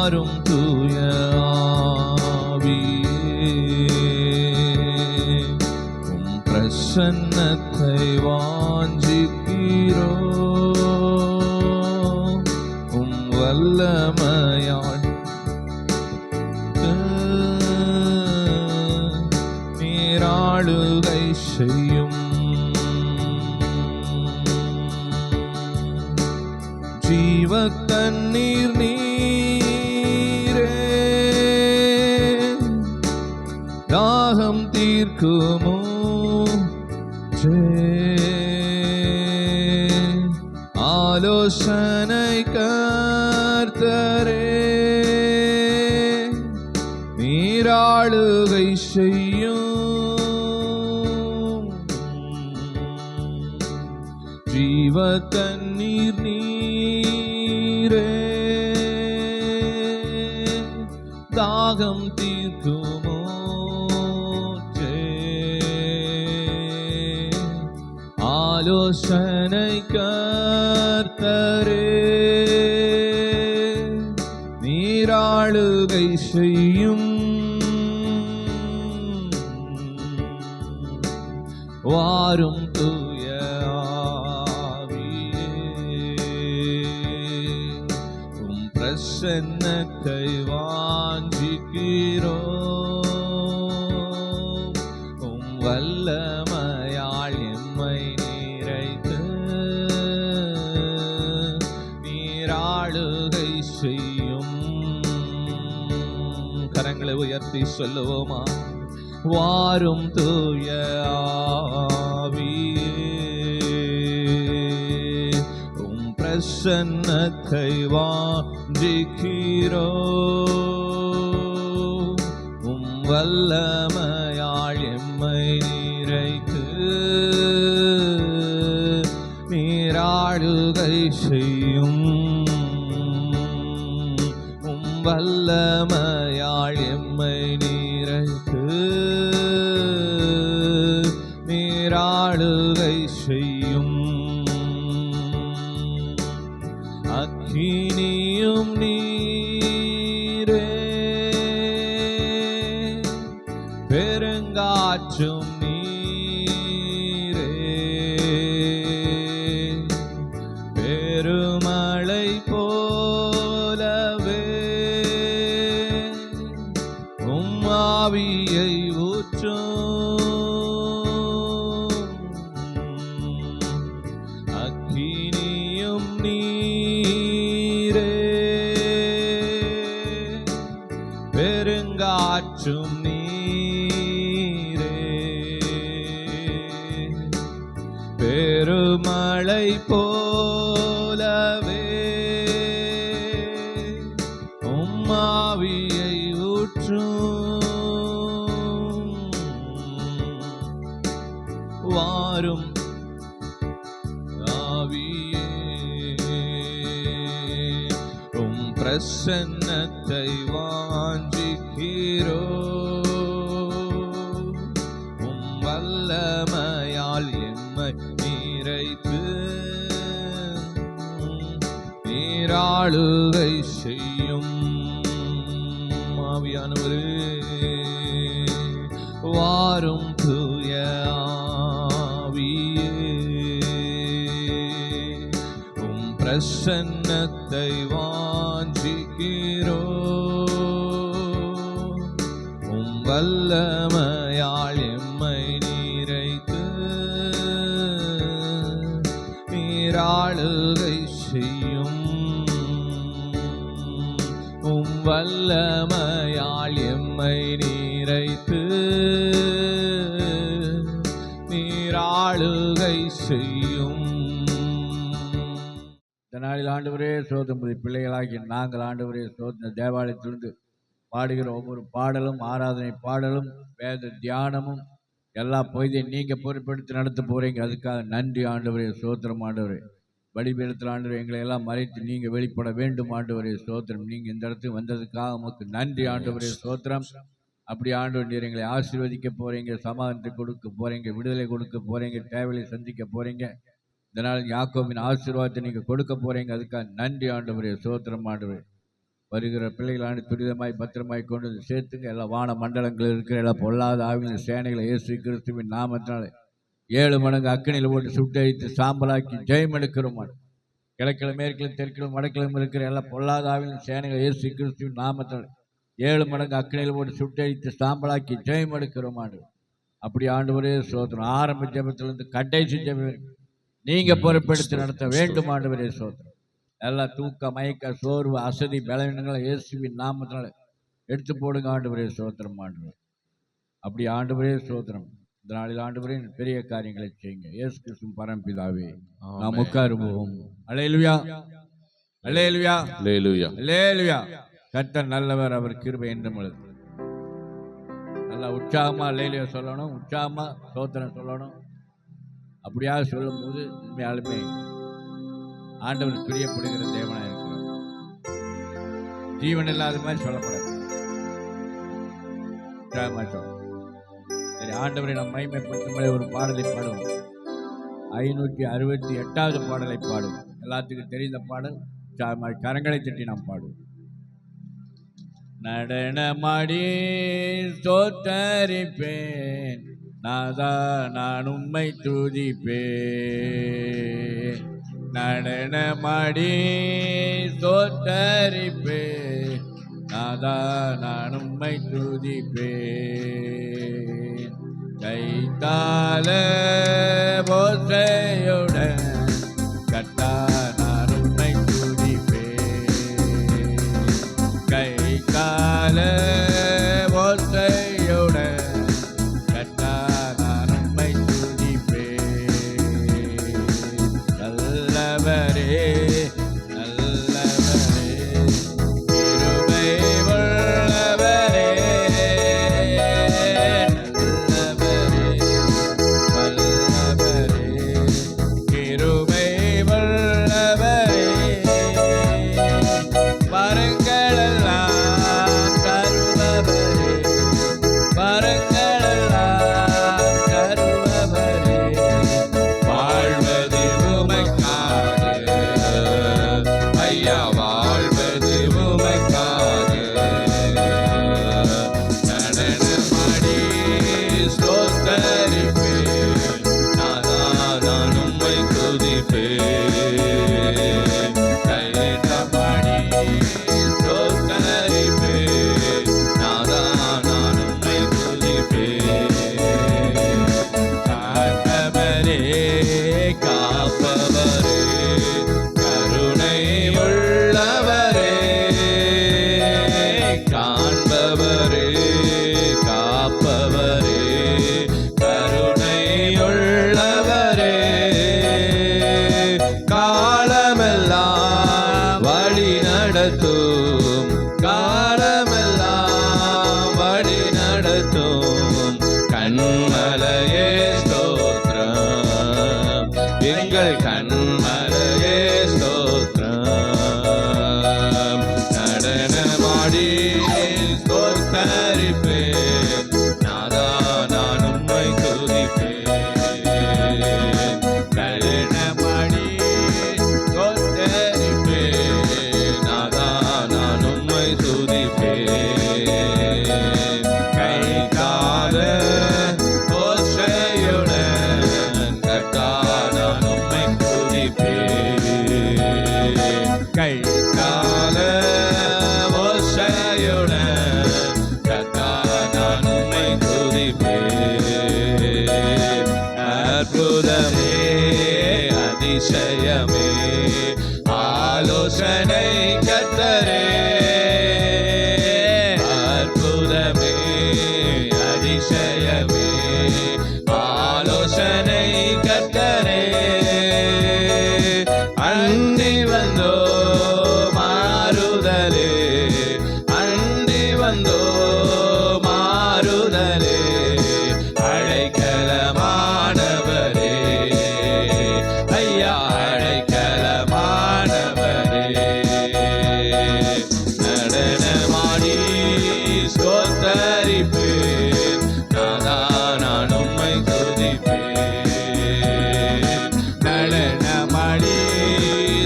வாரும் தூய ஆவியே, உம் பிரசன்னத்தை வாஞ்சிக்கிறோம். உம் வல்லமையால் நீராளுகை செய்யும். ஜீவ தண்ணீர் நீரே, தாகம் தீர்க்குமோ ஆலோசனை கர்த்தரே, நீராளுகை செய்யும். ஜீவ தண்ணீர் நீரே, தாகம் தீர்க்குமோ ஆலோசனை கர்த்தரே, நீராளுகை செய்யும். வாரும் தூய ஆவியே, உம் பிரசன்னத்தை வாஞ்சிக்கிறோம். உம் வல்லமையால் எம்மை நிறைத்து நீராளுகை செய்யும். கரங்களை உயர்த்தி சொல்லுவோமா? வாரும் தூய ஆவியே, உம் பிரசன்னத்தை வாஞ்சிக்கிறோம். உம் வல்லமையால் எம்மை நிறைத்து நீராளுகை செய்யும். உம் வல்லமையால் எம்மை நிறைத்து நீராளுகை செய்யும். அக்கினியும் நீரே, பெருங்காற்றும் நீரே, பெருமழை போலவே உம் ஆவியை ஊற்றும். அக்கினியும் நீரே, பெருங்காற்றும் நீரே, பெருமழை போலவே உம் ஆவியை ஊற்றும். வாரும் ஆவியே, உம் பிரசன்னத்தை வாஞ்சிக்கிறோம். உம் வல்லமையால் எம்மை நிறைத்து நீராளுகை செய்யும். ஆவியானவரே, வாரும் தூய ஆவியே, உம் பிரசன்னத்தை வாஞ்சிக்கிறோம். உம் வல்லமையால் எம்மை நிறைத்து நீராளுகை செய்யும். உம் வல்லமையால் எம்மை நிறைத்து நீராளுகை செய்யும். இந்த நாளில் ஆண்டவரே சோதனை பிள்ளைகளாகி நாங்கள் ஆண்டவரே சோதனை தேவாலயத்திலிருந்து பாடுகிற ஒவ்வொரு பாடலும், ஆராதனை பாடலும், வேத தியானமும் எல்லா பகுதியும் நீங்கள் பொறுப்பெடுத்து நடத்த போகிறீங்க. அதுக்காக நன்றி ஆண்டவரே, சோத்திரம் ஆண்டவரே. பலிபீடத்தில் ஆண்டவரே எங்களை எல்லாம் மறைத்து நீங்கள் வெளிப்பட வேண்டும் ஆண்டவரே, சோத்திரம். நீங்கள் இந்த இடத்துக்கு வந்ததுக்காக உமக்கு நன்றி ஆண்டவரே, சோத்திரம். அப்படி ஆண்டவர் நீர் எங்களை ஆசீர்வதிக்க போகிறீங்க, சமாதானத்தை கொடுக்க போகிறீங்க, விடுதலை கொடுக்க போகிறீங்க, தேவையை சந்திக்க போகிறீங்க. இதனால் யாக்கோபின் ஆசீர்வாதத்தை நீங்கள் கொடுக்க போகிறீங்க. அதுக்காக நன்றி ஆண்டவரே, சோத்திரம் ஆண்டவரே. வருகிற பிள்ளைகளான துரிதமாய் பத்திரமாய் கொண்டு வந்து சேர்த்துங்க. எல்லா வான மண்டலங்கள் இருக்கிற எல்லா பொல்லாத ஆவிகளின் சேனைகளை இயேசு கிறிஸ்துவின் நாமத்தினாலே 7 மடங்கு அக்கினியில் போட்டு சுட்டரித்து சாம்பலாக்கி ஜெயம் எடுக்கிறோம். கிழக்கிலும் மேற்கிலும் தெற்கிலும் வடக்கிலும் இருக்கிற எல்லா பொல்லாத ஆவிகளின் சேனைகளை இயேசு கிறிஸ்துவின் நாமத்தினாலே 7 மடங்கு அக்கினியில் போட்டு சுட்டரித்து சாம்பலாக்கி ஜெயம் எடுக்கிறோம். அப்படி ஆண்டவரே சோத்திரம். ஆரம்ப ஜெபத்திலிருந்து கடைசி ஜெபம் நீங்க பொறுப்பெடுத்து நடத்த வேண்டும் ஆண்டவரே சோத்திரம். எல்லா தூக்க மயக்க சோர்வு அசதி பலவீனங்களை இயேசுவின் நாமத்தினால எடுத்து போடுங்க ஆண்டவரே சோத்திரம். ஆண்டவர் அப்படி ஆண்டவரே சோத்திரம். இந்த நாளில் ஆண்டவரே பெரிய காரியங்களை செய்யுங்க. இயேசு கிறிஸ்து பரம்பிதாவே நாம் உட்காருவோம். அல்லேலூயா, அல்லேலூயா, அல்லேலூயா, அல்லேலூயா. கர்த்தர் நல்லவர், அவர் கிருபை என்றும் உள்ளது. நல்லா உற்சாகமா அல்லேலூயா சொல்லணும், உற்சாகமா சோத்திரம் சொல்லணும். அப்படியா சொல்லும் போது உண்மையாலுமே ஆண்டவர் பிரியப்படுகிற தேவனாக இருக்கிறார். ஜீவன் இல்லாத மாதிரி சொல்லப்படாது, உற்சாகமா சொல்லணும். சரி, ஆண்டவரை நாம் மகிமைப்படுத்தும் ஒரு பாடலை பாடுவோம். 568வது பாடலை பாடுவோம். எல்லாத்துக்கும் தெரிந்த பாடல். கரங்களை தட்டி நாம் பாடுவோம். நடனமாடி ஸ்தோத்தரிப்பேன் நாதா, நான் உம்மை துதிப்பேன். நடனமாடி ஸ்தோத்தரிப்பேன் நாதா, நான் உம்மை துதிப்பேன். கைத்தால போசையுடன் கர்த்தா, நான் உம்மை துதிப்பேன். கைத்தால போசையுடன் கர்த்தா, நான் உம்மை துதிப்பேன். நல்லவரே, நல்லவரே, கிருபை உள்ளவரே, எங்கள் கண்மலையே ஸ்தோத்திரம். நடனமாடி ஸ்தோத்தரிப்பேன் நாதா, நான் உம்மை துதிப்பேன். நடனமாடி ஸ்தோத்தரிப்பேன் நாதா, நான் உம்மை துதிப்பேன். கைகால ஓசையுடன் கர்த்தா, நான் உம்மை துதிப்பேன். கைகால ஓசையுடன் கர்த்தா, நான் உம்மை துதிப்பேன். அற்புதமே, அதிசயமே, ஆலோசனை கர்த்தரே. அற்புதமே, அதிசயமே, ஆலோசனை கர்த்தரே. அண்டி வந்தோ மாறுதலே, அண்டி வந்தோ மாறுதலே, அழைக்கலமானவரே ஐயா, அழைக்கலமானவரே. நடனமாடி ஸ்தோத்தரிப்பேன் நாதா, நான் உம்மை துதிப்பேன். நடனமாடி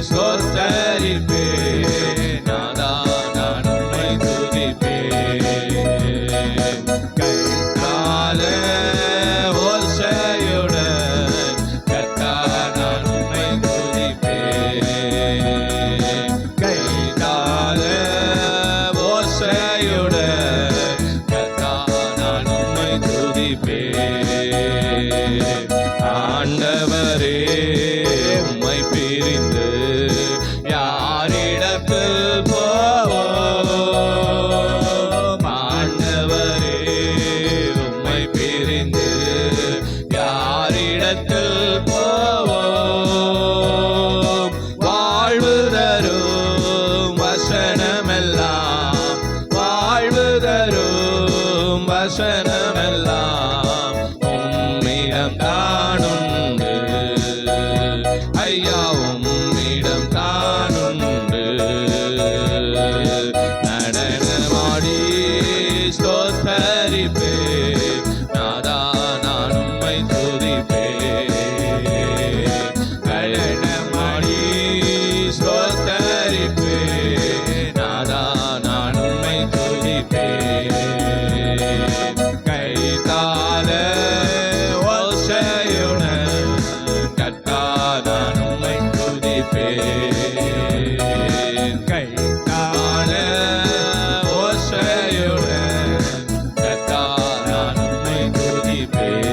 ஸ்தோத்தரிப்பேன் நாதா, நான் ஐயா உம்மிடம் தானுண்டு. நடனமாடி ஸ்தோத்தரிப்பே நாதா நான் உம்மை துதிப்பே. நடனமாடி ஸ்தோத்தரிப்பே நாதா நான் உம்மை துதிப்பே. கைதால ஓசையுடன் கர்த்தா நான் உம்மை துதிப்பேன். கைதால ஓசையுடன் கர்த்தா நான் உம்மை துதிப்பேன்.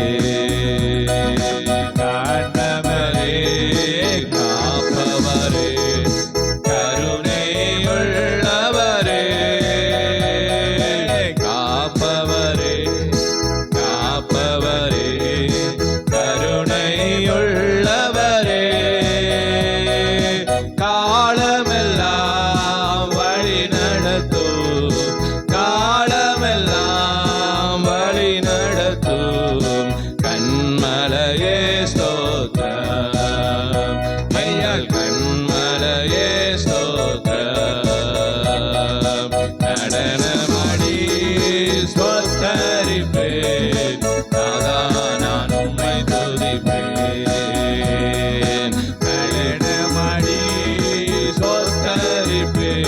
காண்பவரே காப்பவரே கருணை உள்ளவரே காப்பவரே காப்பவரே கருணையுள்ளவரே காலமெல்லாம் வழி நடத்தும் காலமெல்லாம் வழி நடத்தும் கண்மலையே ஸ்தோத்திரம் ஐயா கண்மலையே ஸ்தோத்திரம். நடனமாடி ஸ்தோத்தரிப்பேன் நாதா நான் உம்மை துதிப்பேன். நடனமாடி ஸ்தோத்தரிப்பேன்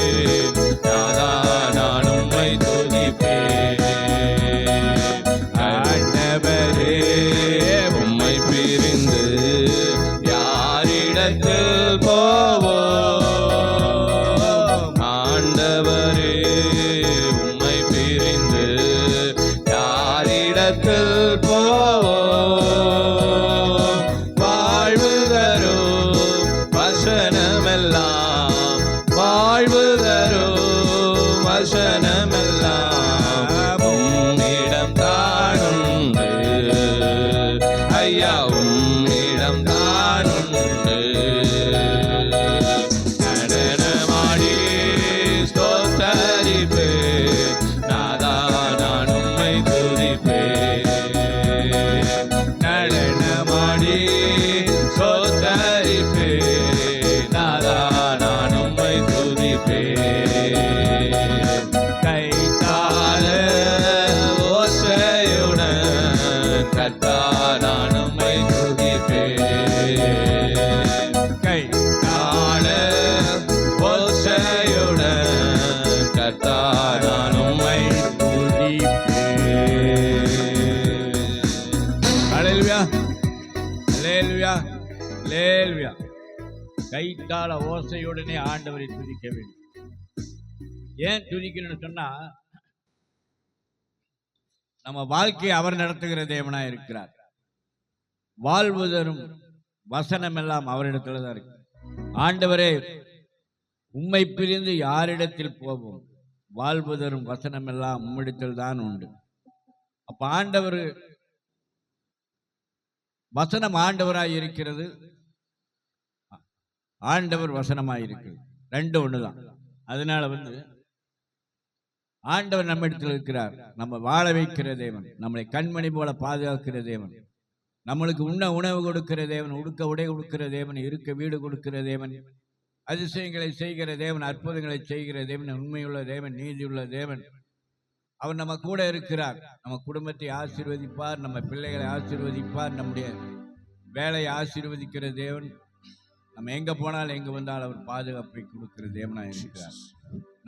நாதா நான் உம்மை துதிப்பேன். ஆண்டவரே உம்மை பிரிந்து யாரிடத்தில் போவோம். ஆண்டவரே உம்மை பிரிந்து யாரிடத்தில் போவோம். வாழ்வு தரும் வசனமெல்லாம் வாழ்வு தரும் வசனமெல்லாம் உம்மிடம் தானுண்டு. ஐயா உம்மிடம் தானுண்டு. நடனமாடி ஸ்தோத்தரிப்பேன் நாதா நான் உம்மை துதிப்பேன். நடனமாடி ஸ்தோத்தரிப்பேன் நாதா நான் உம்மை துதிப்பேன். கைத்தால ஓசையுடன் கர்த்தா நான் உம்மை துதிப்பேன். கைத்தால ஓசையுடன் கர்த்தா நான் உம்மை ஹல்லேலூயா ஹல்லேலூயா ஹல்லேலூயா. கைத்தாள ஓசையுடனே ஆண்டவரை துதிக்க வேண்டும். ஏன் துதிக்கணும்னு சொன்னா நம்ம வாழ்க்கையை அவர் நடத்துகிற தேவனா இருக்கிறார். வாழ்வு தரும் வசனம் எல்லாம் அவரிடத்துல தான் இருக்கு. ஆண்டவரே உம்மை பிரிந்து யாரிடத்தில் போவோம். வாழ்வு தரும் வசனம் எல்லாம் உம்மிடத்தில் தான் உண்டு. அப்ப ஆண்டவர் வசனம் ஆண்டவராய் இருக்கிறது, ஆண்டவர் வசனமாய் இருக்கிறது, ரெண்டு ஒண்ணுதான். அதனால ஆண்டவர் நம்ம இடத்துல இருக்கிறார். நம்ம வாழ வைக்கிற தேவன், நம்மளை கண்மணி போல பாதுகாக்கிற தேவன், நம்மளுக்கு உண்ண உணவு கொடுக்கிற தேவன், உடுக்க உடை கொடுக்கிற தேவன், இருக்க வீடு கொடுக்கிற தேவன், அதிசயங்களை செய்கிற தேவன், அற்புதங்களை செய்கிற தேவன், உண்மையுள்ள தேவன், நீதியுள்ள தேவன். அவர் நம்ம கூட இருக்கிறார். நம்ம குடும்பத்தை ஆசீர்வதிப்பார், நம்ம பிள்ளைகளை ஆசீர்வதிப்பார், நம்முடைய வேலையை ஆசீர்வதிக்கிற தேவன். நம்ம எங்க போனாலும் எங்க வந்தாலும் அவர் பாதுகாப்பை கொடுக்கிற தேவனாக இருக்கிறார்.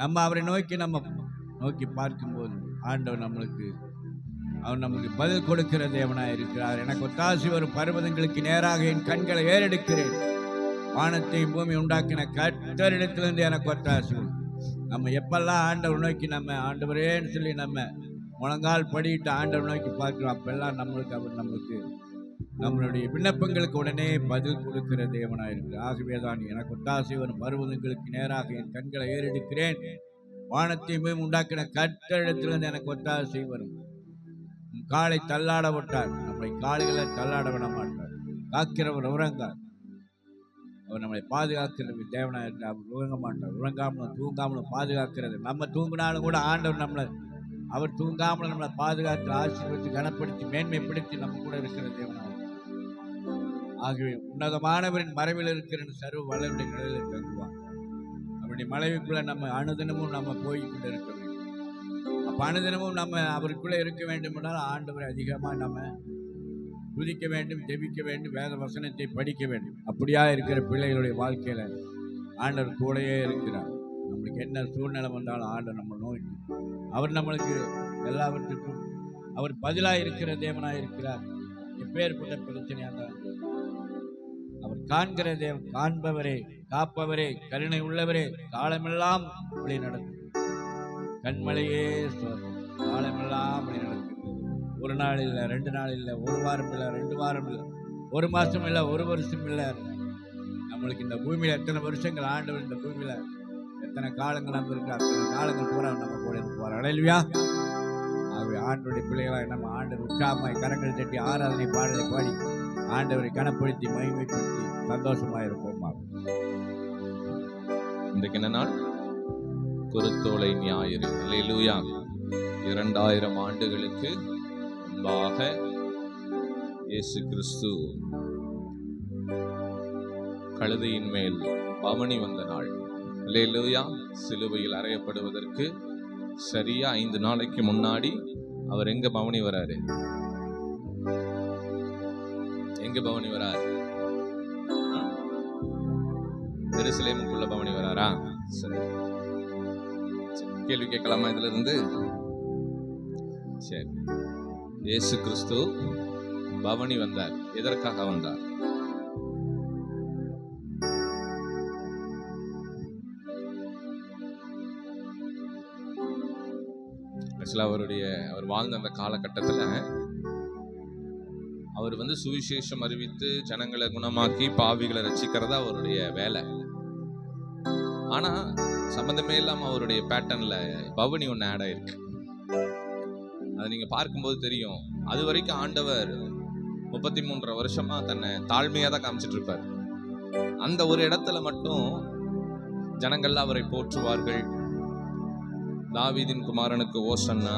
நம்ம அவரை நோக்கி பார்க்கும்போது ஆண்டவர் அவர் நம்மளுக்கு பதில் கொடுக்கிற தேவனாக இருக்கிறார். எனக்கு ஒத்தாசி வரும் பர்வதங்களுக்கு நேராக என் கண்களை ஏறெடுக்கிறேன். வானத்தையும் பூமி உண்டாக்கின கர்த்தரிடத்திலிருந்து எனக்கு ஒத்தாசி வரும். நம்ம எப்பெல்லாம் ஆண்டவர் நோக்கி ஆண்டவரேன்னு சொல்லி முழங்கால் படிட்டு ஆண்டவர் நோக்கி பார்க்கிறோம், அப்பெல்லாம் அவர் நம்மளுடைய விண்ணப்பங்களுக்கு உடனே பதில் கொடுக்கிற தேவனாக இருக்கிறார். ஆகவேதான் எனக்கு ஒத்தாசி வரும் பர்வதங்களுக்கு நேராக என் கண்களை ஏறெடுக்கிறேன். வானத்தையும் உண்டாக்கின கர்த்தரிடத்திலிருந்து எனக்கு ஒத்தாசை வரும். காலை தள்ளாட விட்டார், நம்மளை கால்களை தள்ளாட விட மாட்டார். காக்கிறவர் உறங்கார், அவர் நம்மளை பாதுகாக்கிறது தேவனா இருக்கிறார். அவர் உறங்க மாட்டார். உறங்காமலும் தூங்காமலும் பாதுகாக்கிறது. நம்ம தூங்கினாலும் கூட ஆண்டவர் அவர் தூங்காமலும் நம்மளை பாதுகாத்து ஆசீர்வதித்து கனப்படுத்தி மேன்மைப்படுத்தி நம்ம கூட இருக்கிற தேவனா. ஆகவே உன்னதமானவரின் மறைவில் இருக்கிற சர்வ வல்லவருடைய நிழலில் தங்குவார். அவருடைய மறைவுக்குள்ள நம்ம அனுதினமும் நம்ம போய் கொண்டு இருக்க வேண்டும். அப்ப அனுதினமும் நம்ம அவருக்குள்ள இருக்க வேண்டும் என்றால் ஆண்டவரை அதிகமாக நம்ம துதிக்க வேண்டும், ஜெபிக்க வேண்டும், வேத வசனத்தை படிக்க வேண்டும். அப்படியா இருக்கிற பிள்ளைகளுடைய வாழ்க்கையில ஆண்டவர் கூடயே இருக்கிறார். நம்மளுக்கு என்ன சூழ்நிலை வந்தாலும் ஆண்டவர் நம்ம நோக்கி அவர் நம்மளுக்கு எல்லாவற்றுக்கும் அவர் பதிலாக இருக்கிற தேவனாக இருக்கிறார். எப்பேற்பட்ட பிரச்சனையாக இருந்தாலும் அவர் காண்கிற தேவன், காண்பவரே, காப்பவரே, கருணை உள்ளவரே, காலமெல்லாம் வழி நடக்கும். கண்மலையே காலமெல்லாம் வழி நடக்கும். ஒரு நாள் இல்லை, 2 நாள் இல்லை, 1 வாரம் இல்லை, 2 வாரம் இல்லை, 1 மாசம் இல்லை, 1 வருஷம் இல்லை. நம்மளுக்கு இந்த பூமியில எத்தனை வருஷங்கள் ஆண்டவர் இந்த பூமியில எத்தனை காலங்கள் நம்ம இருக்கு, அத்தனை காலங்கள் பூரா நம்ம கூட இருப்பார். அடையல்வியா? ஆகவே ஆண்டவருடைய பிள்ளைகளாக நம்ம ஆண்டவர் உற்சாகமாய் கரங்கள் தட்டி ஆராதனை பாடலை பாடி ஆண்டவரை கனப்படுத்தி மகிமைப்படுத்தி சந்தோஷமாக இருப்போமா. இன்றைக்கு என்ன நாள்? குருத்தோலை ஞாயிறு. அல்லேலூயா. 2000 ஆண்டுகளுக்கு முன்பாக இயேசு கிறிஸ்து கழுதையின் மேல் பவனி வந்த நாள். அல்லேலூயா. சிலுவையில் அறையப்படுவதற்கு சரியா 5 நாளைக்கு முன்னாடி அவர் எங்க பவனி வராரு? எங்க பவனி வராரு? எருசலேமுக்குள்ள பவனி வராரா? சரி, கேள்வி கேட்கலாமா இதுல இருந்து? சரி, இயேசு கிறிஸ்து பவனி வந்தார். எதற்காக வந்தார்? அவர் வாழ்ந்த அந்த காலகட்டத்தில் அவர் சுவிசேஷம் அறிவித்து ஜனங்களை குணமாக்கி பாவிகளை ரட்சிக்கிறதா அவருடைய வேலை. ஆனா சம்பந்தமே இல்லாம அவருடைய பேட்டர்ன்ல பவனி ஒன்று ஆட் ஆயிருக்கு. அதை நீங்க பார்க்கும்போது தெரியும். அது வரைக்கும் ஆண்டவர் 33 வருஷமா தன்னை தாழ்மையா தான் காமிச்சிட்டு இருப்பார். அந்த ஒரு இடத்துல மட்டும் ஜனங்கள்லாம் அவரை போற்றுவார்கள். தாவீதின் குமாரனுக்கு ஓசன்னா,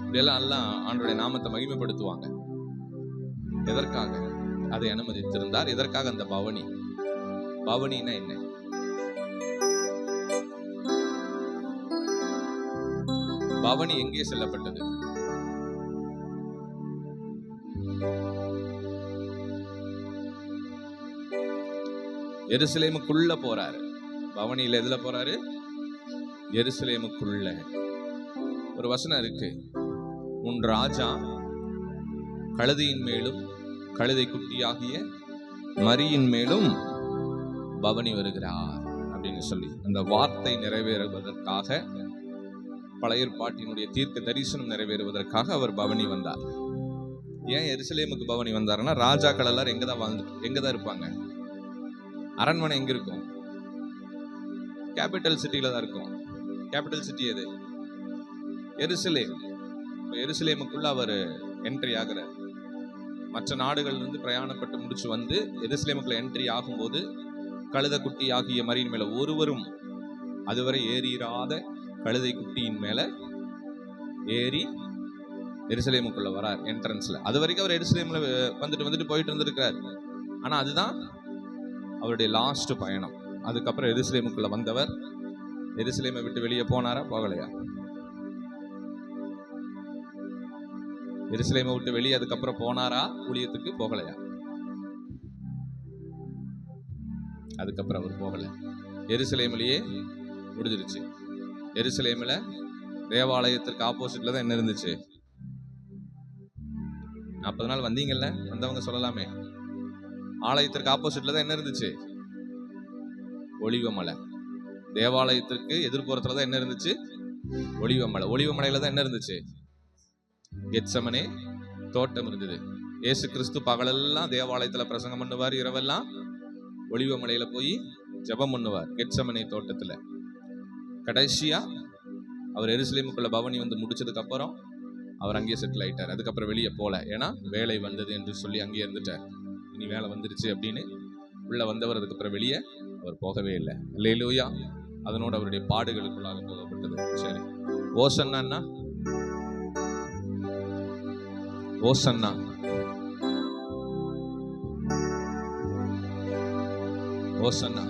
இதெல்லாம் எல்லாம் ஆண்டவருடைய நாமத்தை மகிமைப்படுத்துவாங்க. எதற்காக அதை அனுமதித்திருந்தார்? எதற்காக அந்த பவனி? பவனின்னா என்ன? பவனி எங்கே செல்லப்பட்டது? எருசலேமுக்குள்ள போறாரு. பவனியில எதுல போறாரு? எருசலேமுக்குள்ள. ஒரு வசனம் இருக்கு, உன் ராஜா கழுதையின் மேலும் கழுதை குட்டியாகிய மரியின் மேலும் பவனி வருகிறார் அப்படின்னு சொல்லி அந்த வார்த்தை நிறைவேறுவதற்காக, பழைய ஏற்பாட்டினுடைய தீர்க்க தரிசனம் நிறைவேறுவதற்காக அவர் பவனி வந்தார். ஏன் எருசலேமுக்கு பவனி வந்தாருன்னா, ராஜாக்கள் எல்லாரும் எங்கதான் இருப்பாங்க? அரண்மனை எங்க இருக்கும்? கேபிட்டல் சிட்டியில தான் இருக்கும். கேபிட்டல் சிட்டி எது? எருசலேம். எருசலேமுக்குள்ள அவர் என்ட்ரி ஆகிறார். மற்ற நாடுகள்ல இருந்து பிரயாணப்பட்டு முடிச்சு வந்து எருசலேமுக்குள்ள என்ட்ரி ஆகும்போது கழுதை குட்டி ஆகிய மரியின் மேல ஒருவரும் அதுவரை ஏறிராத கழுதை குட்டியின் மேல ஏறி எருசலேமுக்குள்ள வரார். என்ட்ரன்ஸ்ல அது வரைக்கும் அவர் எருசலேம்ல வந்துட்டு போயிட்டு இருந்திருக்கிறார். ஆனா அதுதான் அவருடைய லாஸ்ட் பயணம். அதுக்கப்புறம் எருசலேமுக்குள்ள வந்தவர் எருசலேமை விட்டு வெளியே போனாரா? போகலையா? எருசலேமை விட்டு வெளியே அதுக்கப்புறம் போனாரா ஊழியத்துக்கு? போகலையா? அதுக்கப்புறம் அவர் போகல. எருசலேமிலேயே முடிஞ்சிருச்சு. எருசலேமில் தேவாலயத்திற்கு ஆப்போசிட்ல தான் என்ன இருந்துச்சு? 40 நாள் வந்தீங்கல்ல, வந்தவங்க சொல்லலாமே. ஆலயத்திற்கு ஆப்போசிட்ல தான் என்ன இருந்துச்சு? ஒலிவமலை. தேவாலயத்திற்கு எதிர்ப்புறத்துல தான் என்ன இருந்துச்சு? ஒலிவமலை. ஒலிவமலையில தான் என்ன இருந்துச்சு? கெத்சமனே தோட்டம் இருந்தது. இயேசு கிறிஸ்து பகலெல்லாம் தேவாலயத்துல பிரசங்கம் பண்ணுவார், இரவெல்லாம் ஒலிவமலையில போய் ஜெபம் பண்ணுவார் கெத்சமனே தோட்டத்துல. கடைசியா அவர் எருசலேமுக்குள்ள பவனி வந்து முடிச்சதுக்கு அப்புறம் அவர் அங்கேயே செட்டில் ஆயிட்டார். அதுக்கப்புறம் வெளியே போல, ஏன்னா வேலை வந்தது என்று சொல்லி அங்கேயே இருந்துட்டார். இனி வேலை வந்துருச்சு அப்படின்னு உள்ள வந்தவர் அதுக்கப்புறம் வெளியே அவர் போகவே இல்லை. அல்லேலூயா. அதனோடு அவருடைய பாடுகளுக்குள்ளாக போகப்பட்டது. சரி, ஓசன்னா ஓசன்னா ஓசன்னா.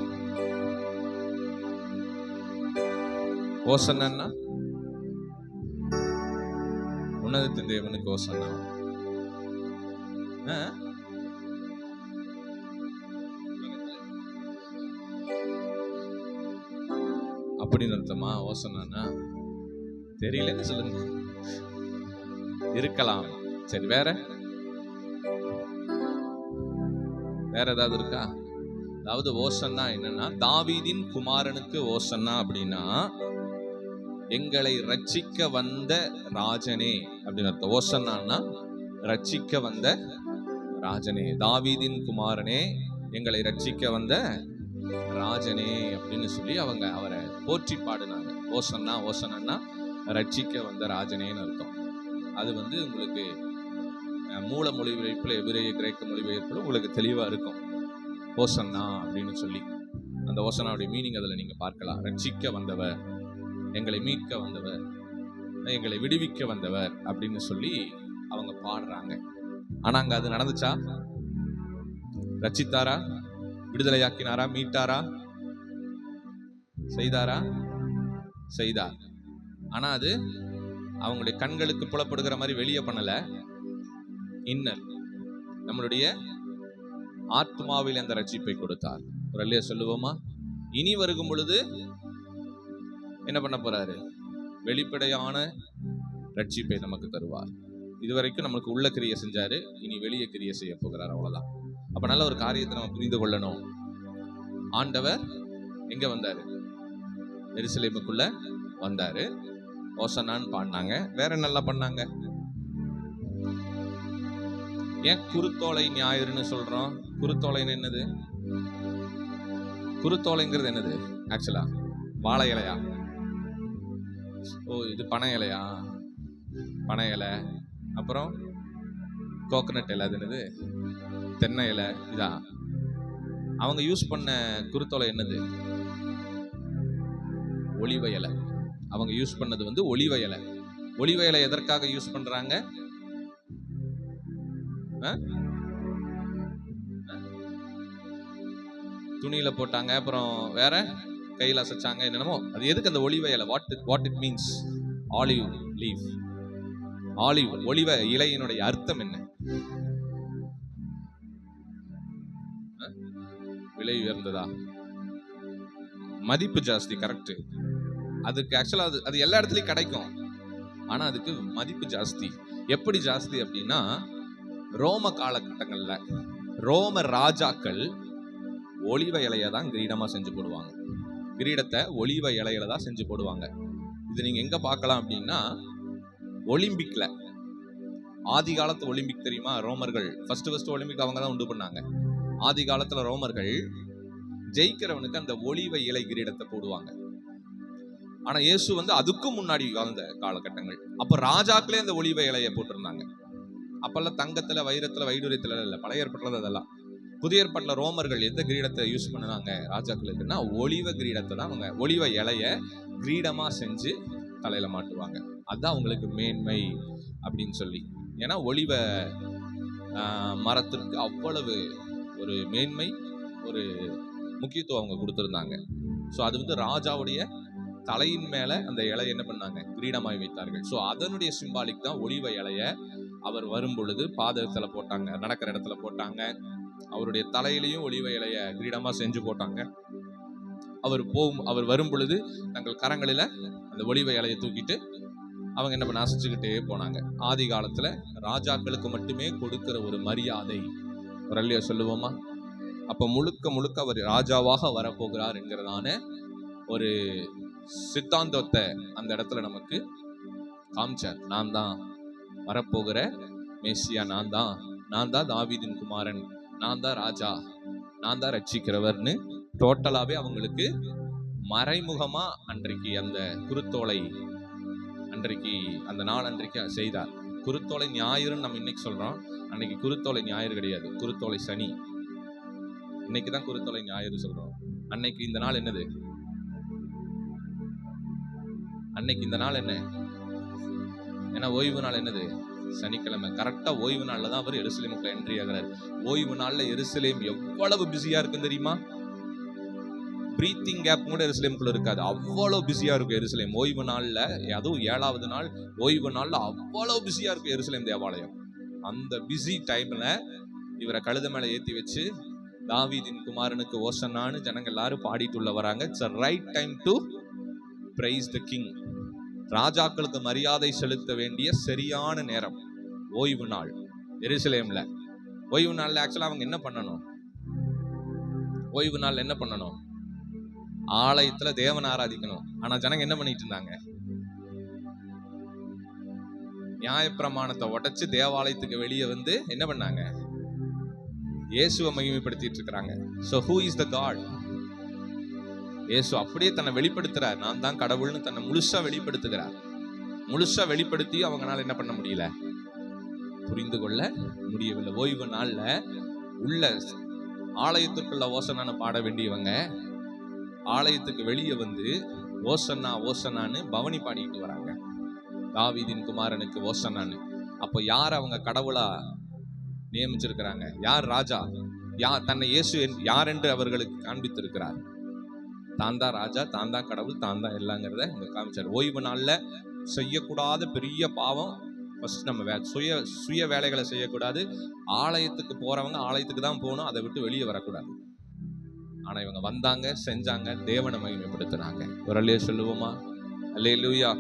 ஓசன்னா உன்னதத்தின் தேவனுக்கு ஓசன்னா. அப்படின்னு அர்த்தமா ஓசன்னா? தெரியலன்னு சொல்லுங்க. இருக்கலாம். சரி, வேற ஏதாவது இருக்கா? அதாவது ஓசன்னா என்னன்னா, தாவீதின் குமாரனுக்கு ஓசன்னா அப்படின்னா எங்களை ரட்சிக்க வந்த ராஜனே அப்படின்னு அர்த்தம். ஓசன்னான்னா ரட்சிக்க வந்த ராஜனே, தாவீதின் குமாரனே, எங்களை ரட்சிக்க வந்த ராஜனே அப்படின்னு சொல்லி அவங்க அவரை போற்றி பாடினாங்க. ஓசன்னா, ஓசன்னா ரட்சிக்க வந்த ராஜனேன்னு அர்த்தம். அது உங்களுக்கு மூல மொழிபெயர்ப்புல, எபிரேய கிரேக்க மொழிபெயர்ப்புல உங்களுக்கு தெளிவா இருக்கும் ஓசன்னா அப்படின்னு சொல்லி. அந்த ஓசன்னாவுடைய மீனிங் அதுல நீங்க பார்க்கலாம். ரட்சிக்க வந்தவர், எங்களை மீட்க வந்தவர், எங்களை விடுவிக்க வந்தவர் அப்படின்னு சொல்லி அவங்க பாடுறாங்க. ஆனா அங்க அது நடந்துச்சா? ரட்சித்தாரா? விடுதலையாக்கினாரா? மீட்டாரா? செய்தாரா? செய்தார். ஆனா அது அவங்களுடைய கண்களுக்கு புலப்படுகிற மாதிரி வெளியே பண்ணல. இன்னல் நம்மளுடைய ஆத்மாவில் அந்த ரட்சிப்பை கொடுத்தார். ஒரு அல்லையா சொல்லுவோமா? இனி வருகும் பொழுது என்ன பண்ண போறாரு? வெளிப்படையான ரட்சிப்பை நமக்கு தருவார். இதுவரைக்கும் நமக்கு உள்ள கிரியை செஞ்சாரு, இனி வெளியே கிரியை செய்ய போகிறார். அவ்வளவுதான். அப்ப நல்ல ஒரு காரியத்தை நம்ம புரிந்து கொள்ளணும். ஆண்டவர் எங்க வந்தாரு? எருசலேமுக்குள்ள வந்தாரு. ஓசன்னான்னு பாடினாங்க. வேற நல்லா பண்ணாங்க. ஏன் குருத்தோலை ஞாயிறுன்னு சொல்றோம்? குருத்தோலைன்னு என்னது? குருத்தோலைங்கிறது என்னது? ஆக்சுவலா வாழை இலையா? ஓ, இது பனை இலையா? பனை இலை, அப்புறம் கோகனட் இலை, அது என்னது? தென்னை இலை. இதா அவங்க யூஸ் பண்ண குருத்தோலை என்னது? ஒலிவ இலை. அவங்க யூஸ் பண்ணது ஒலிவ இலை. ஒலிவ இலை எதற்காக யூஸ் பண்றாங்க? துணியில போட்டாங்க, அப்புறம் வேற கையில் அசைச்சாங்க, என்னென்னமோ. அது எதுக்கு அந்த ஒலிவ இலை? What it means? Olive leaf. Olive ஒலிவ இலையினுடைய அர்த்தம் என்ன? விலை உயர்ந்ததா? மதிப்பு ஜாஸ்தி. கரெக்ட். அதுக்கு ஆக்சுவலா அது எல்லா இடத்துலயும் கிடைக்கும், ஆனா அதுக்கு மதிப்பு ஜாஸ்தி. எப்படி ஜாஸ்தி அப்படின்னா, ரோம காலகட்டங்கள்ல ரோம ராஜாக்கள் ஒலிவ இலைய தான் கிரீடமா செஞ்சு போடுவாங்க. கிரீடத்தை ஒலிவ இலையில தான் செஞ்சு போடுவாங்க. இது நீங்க எங்க பார்க்கலாம் அப்படின்னா, ஒலிம்பிக்ல. ஆதி காலத்து ஒலிம்பிக் தெரியுமா? ரோமர்கள் ஃபர்ஸ்ட் ஒலிம்பிக் அவங்க தான் உண்டு பண்ணாங்க. ஆதி காலத்துல ரோமர்கள் ஜெயிக்கிறவனுக்கு அந்த ஒலிவ இலை கிரீடத்தை போடுவாங்க. ஆனா இயேசு அதுக்கும் முன்னாடி வாழ்ந்த காலகட்டங்கள். அப்ப ராஜாக்களே அந்த ஒலிவ இலையை போட்டிருந்தாங்க. அப்பெல்லாம் தங்கத்துல, வைரத்துல, வைடூரியத்துல இல்ல. பழைய ஏற்பாட்டுல அதெல்லாம். புதிய ஏற்பாட்டுல ரோமர்கள் எந்த கிரீடத்தை யூஸ் பண்ணாங்க ராஜாக்களுக்குன்னா? ஒலிவ கிரீடத்தை தான். அவங்க ஒலிவ இலைய கிரீடமா செஞ்சு தலையில மாட்டுவாங்க. அதுதான் அவங்களுக்கு மேன்மை அப்படின்னு சொல்லி. ஏன்னா ஒலிவ மரத்திற்கு அவ்வளவு ஒரு மேன்மை, ஒரு முக்கியத்துவம் அவங்க கொடுத்திருந்தாங்க. ஸோ அது ராஜாவுடைய தலையின் மேல அந்த இலையை என்ன பண்ணாங்க? கிரீடமாய் வைத்தார்கள். ஸோ அதனுடைய சிம்பாலிக் தான் ஒலிவ இலைய அவர் வரும் பொழுது பாதத்துல போட்டாங்க, நடக்கிற இடத்துல போட்டாங்க. அவருடைய தலையிலையும் ஒலிவ இலைய கிரீடமா செஞ்சு போட்டாங்க. அவர் வரும் பொழுது தங்கள் கரங்களில அந்த ஒலிவ இலையை தூக்கிட்டு அவங்க என்ன பண்ண? அசைச்சுக்கிட்டே போனாங்க. ஆதி காலத்துல ராஜாக்களுக்கு மட்டுமே கொடுக்கிற ஒரு மரியாதை. ஒரு அல்லையா சொல்லுவோமா? அப்ப முழுக்க அவர் ராஜாவாக வரப்போகிறார் என்கிறதான ஒரு சித்தாந்தத்தை அந்த இடத்துல நமக்கு காமிச்சார். நான் தான் வரப்போகிற மேசியா, நான் தான் தாவீதின் குமாரன், நான் தான் ராஜா, நான் தான் ரட்சிக்கிறவர்னு டோட்டலாவே அவங்களுக்கு மறைமுகமா அன்றைக்கு அந்த குருத்தோலை அந்த நாள் அன்றைக்கு செய்தார். குருத்தோலை ஞாயிறுன்னு நம்ம இன்னைக்கு சொல்றோம். அன்னைக்கு குருத்தோலை ஞாயிறு கிடையாது, குருத்தோலை சனி. இன்னைக்குதான் குருத்தோலை ஞாயிறு சொல்றோம். அன்னைக்கு இந்த நாள் என்னது? அன்னைக்கு இந்த நாள் என்ன? ஏன்னா ஓய்வு நாள் என்னது? சனிக்கிழமை. கரெக்டா ஓய்வு நாள்ல தான் அவர் எருசலேமுக்கு என்ட்ரி ஆகிறார். ஓய்வு நாள்ல எருசலேம் எவ்வளவு பிஸியா இருக்குன்னு தெரியுமா? பிரீத்திங் கேப் கூட எருசலேமுக்குள்ள இருக்காது. அவ்வளோ பிஸியா இருக்கும் எருசலேம். ஓய்வு நாள்ல, அதுவும் 7வது நாள் ஓய்வு நாள்ல அவ்வளோ பிஸியா இருக்கும் எருசலேம் தேவாலயம். அந்த பிஸி டைம்ல இவரை கழுத மேல ஏத்தி வச்சு தாவீதின் குமாரனுக்கு ஓசன்னான்னு ஜனங்க எல்லாரும் பாடிட்டு உள்ள வராங்க. It's a right time to praise the king. ராஜாக்களுக்கு மரியாதை செலுத்த வேண்டிய சரியான நேரம் ஓய்வு நாள் எருசலேம்ல. ஓய்வு நாள்ல ஆக்சுவலா அவங்க என்ன பண்ணணும்? ஓய்வு நாள் என்ன பண்ணணும்? ஆலயத்துல தேவனை ஆராதிக்கணும். ஆனா ஜனங்க என்ன பண்ணிட்டு இருந்தாங்க? நியாயப்பிரமாணத்தை உடைச்சு தேவாலயத்துக்கு வெளியே வந்து என்ன பண்ணாங்க? இயேசுவை மகிமைப்படுத்திட்டு இருக்கிறாங்க. So who is the God? இயேசு அப்படியே தன்னை வெளிப்படுத்துறார். நான் தான் கடவுள்னு தன்னை முழுசா வெளிப்படுத்துகிறார். முழுசா வெளிப்படுத்தி அவங்களால என்ன பண்ண முடியல? புரிந்து கொள்ள முடியவில்லை. ஓய்வு நாள்ல உள்ள ஆலயத்துக்குள்ள ஓசனான்னு பாட வேண்டியவங்க ஆலயத்துக்கு வெளியே வந்து ஓசன்னா ஓசனான்னு பவனி பாடிட்டு வராங்க. தாவீதின் குமாரனுக்கு ஓசனான்னு. அப்போ யார் அவங்க கடவுளா நியமிச்சிருக்கிறாங்க? யார் ராஜா? யார் தன்னை இயேசு யார் என்று அவர்களுக்கு காண்பித்திருக்கிறார்? தான் தான் ராஜா, தான் தான் கடவுள், தான் தான் எல்லாங்கிறத இங்க காமிச்சார். ஓய்வு நாள்ல செய்யக்கூடாத பெரிய பாவம் ஃபர்ஸ்ட் நம்ம சுய வேலைகளை செய்யக்கூடாது. ஆலயத்துக்கு போறவங்க ஆலயத்துக்கு தான் போகணும், அதை விட்டு வெளியே வரக்கூடாது. ஆனா இவங்க வந்தாங்க, செஞ்சாங்க, தேவனை மகிமைப்படுத்தினாங்க. ஒரு அல்லேலூயா சொல்லுவோமா? அல்லேலூயா.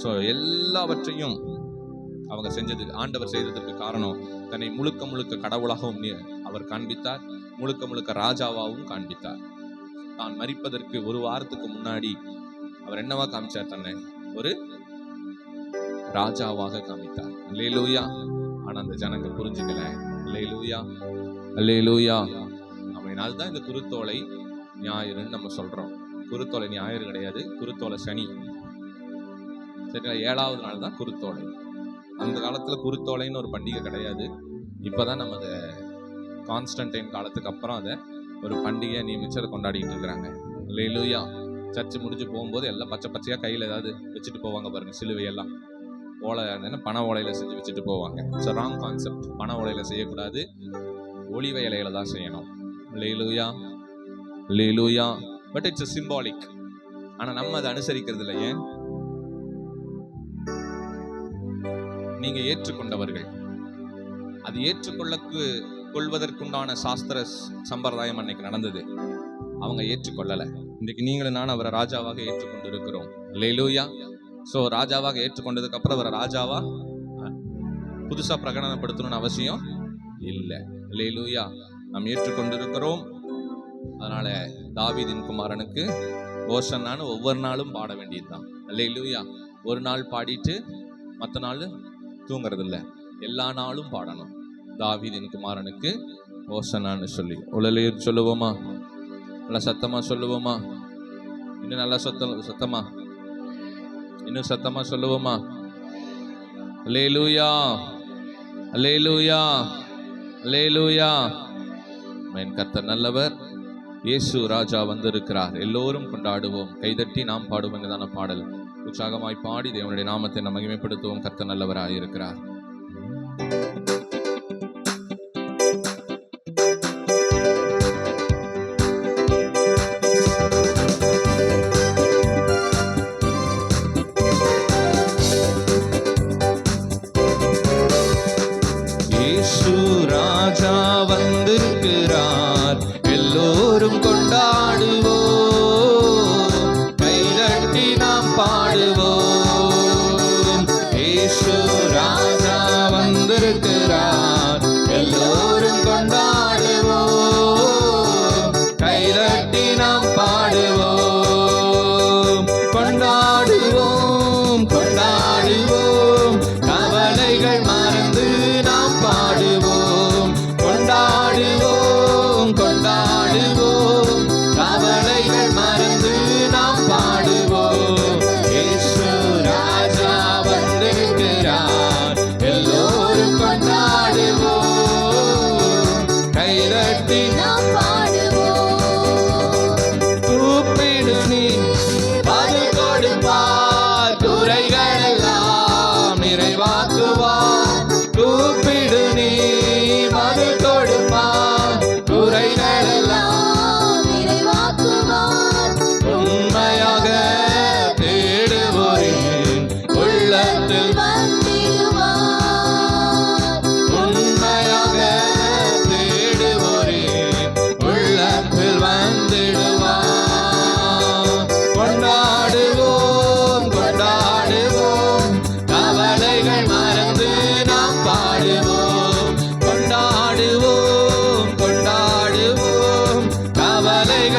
ஸோ எல்லாவற்றையும் அவங்க செஞ்சது, ஆண்டவர் செய்ததற்கு காரணம் தன்னை முழுக்க முழுக்க கடவுளாகவும் அவர் காண்பித்தார், முழுக்க முழுக்க ராஜாவாகவும் காண்பித்தார். தான் மரிப்பதற்கு ஒரு வாரத்துக்கு முன்னாடி அவர் என்னவா காமிச்சார்? தன்னை ஒரு ராஜாவாக காமித்தார். அல்லேலூயா. ஆனா அந்த ஜனங்க புரிஞ்சுக்கல. அல்லேலூயா, அல்லேலூயா. அதனால தான் இந்த குருத்தோலை ஞாயிறுன்னு நம்ம சொல்றோம். குருத்தோலை ஞாயிறு கிடையாது, குருத்தோலை சனி. சரிங்களா? 7வது நாள் தான் குருத்தோலை. அந்த காலத்துல குருத்தோலைன்னு ஒரு பண்டிகை கிடையாது. இப்பதான் நம்ம அதை கான்ஸ்டன்டைன் காலத்துக்கு அப்புறம் அதை ஒரு பண்டிகையை நியமிச்சு அதை கொண்டாடிட்டு இருக்கிறாங்க. அல்லேலூயா. சர்ச்சு முடிஞ்சு போகும்போது எல்லாம் பச்சை பச்சையா கையில ஏதாவது வச்சுட்டு போவாங்க பாருங்க, சிலுவையெல்லாம். ஓலை பனை ஓலையில செஞ்சு வச்சுட்டு போவாங்க. It's a wrong concept. பனை ஓலையில செய்யக்கூடாது, ஒலிவ இலையில தான் செய்யணும். Alleluia, alleluia. But it's a symbolic. ஆனா நம்ம அதை அனுசரிக்கிறது இல்லை. ஏன்? நீங்க ஏற்றுக்கொண்டவர்கள், அது ஏற்றுக்கொள்வதற்குண்டான சாஸ்திர சம்பிரதாயம் அன்னைக்கு நடந்தது. அவங்க ஏற்றுக்கொள்ளல. இன்னைக்கு நீங்களும் நான் அவரை ராஜாவாக ஏற்றுக்கொண்டு இருக்கிறோம். அல்லேலூயா. ஸோ ராஜாவாக ஏற்றுக்கொண்டதுக்கு அப்புறம் அவரை ராஜாவா புதுசா பிரகடனப்படுத்தணும்னு அவசியம் இல்லை. அல்லேலூயா. நாம் ஏற்றுக்கொண்டிருக்கிறோம். அதனால தாவீதின் குமாரனுக்கு ஓசன்னான்னு ஒவ்வொரு நாளும் பாட வேண்டியதுதான். அல்லேலூயா. ஒரு நாள் பாடிட்டு மற்ற நாள் தூங்குறது இல்லை, எல்லா நாளும் பாடணும். தாவீதின் குமாரனுக்கு ஓசன்னான்னு சொல்லி உலலையும் சொல்லுவோமா? நல்லா சத்தமா சொல்லுவோமா? இன்னும் நல்லா சத்தமா இன்னும் சத்தமா சொல்லுவோமா? அல்லேலூயா, அல்லேலூயா, அல்லேலூயா. கர்த்தர் நல்லவர், இயேசு ராஜா வந்திருக்கிறார். எல்லோரும் கொண்டாடுவோம், கைதட்டி நாம் பாடுவோம் என்றதான பாடல் உற்சாகமாய் பாடி தேவனுடைய நாமத்தை நாம் மகிமைப்படுத்துவோம். கர்த்தர் நல்லவராய் இருக்கிறார். வந்திருக்கிறார், எல்லோரும் கொண்டாடுவோம், கைதட்டி நாம் பாடுவோம். இயேசு ராஜா வந்திருக்கிறார்.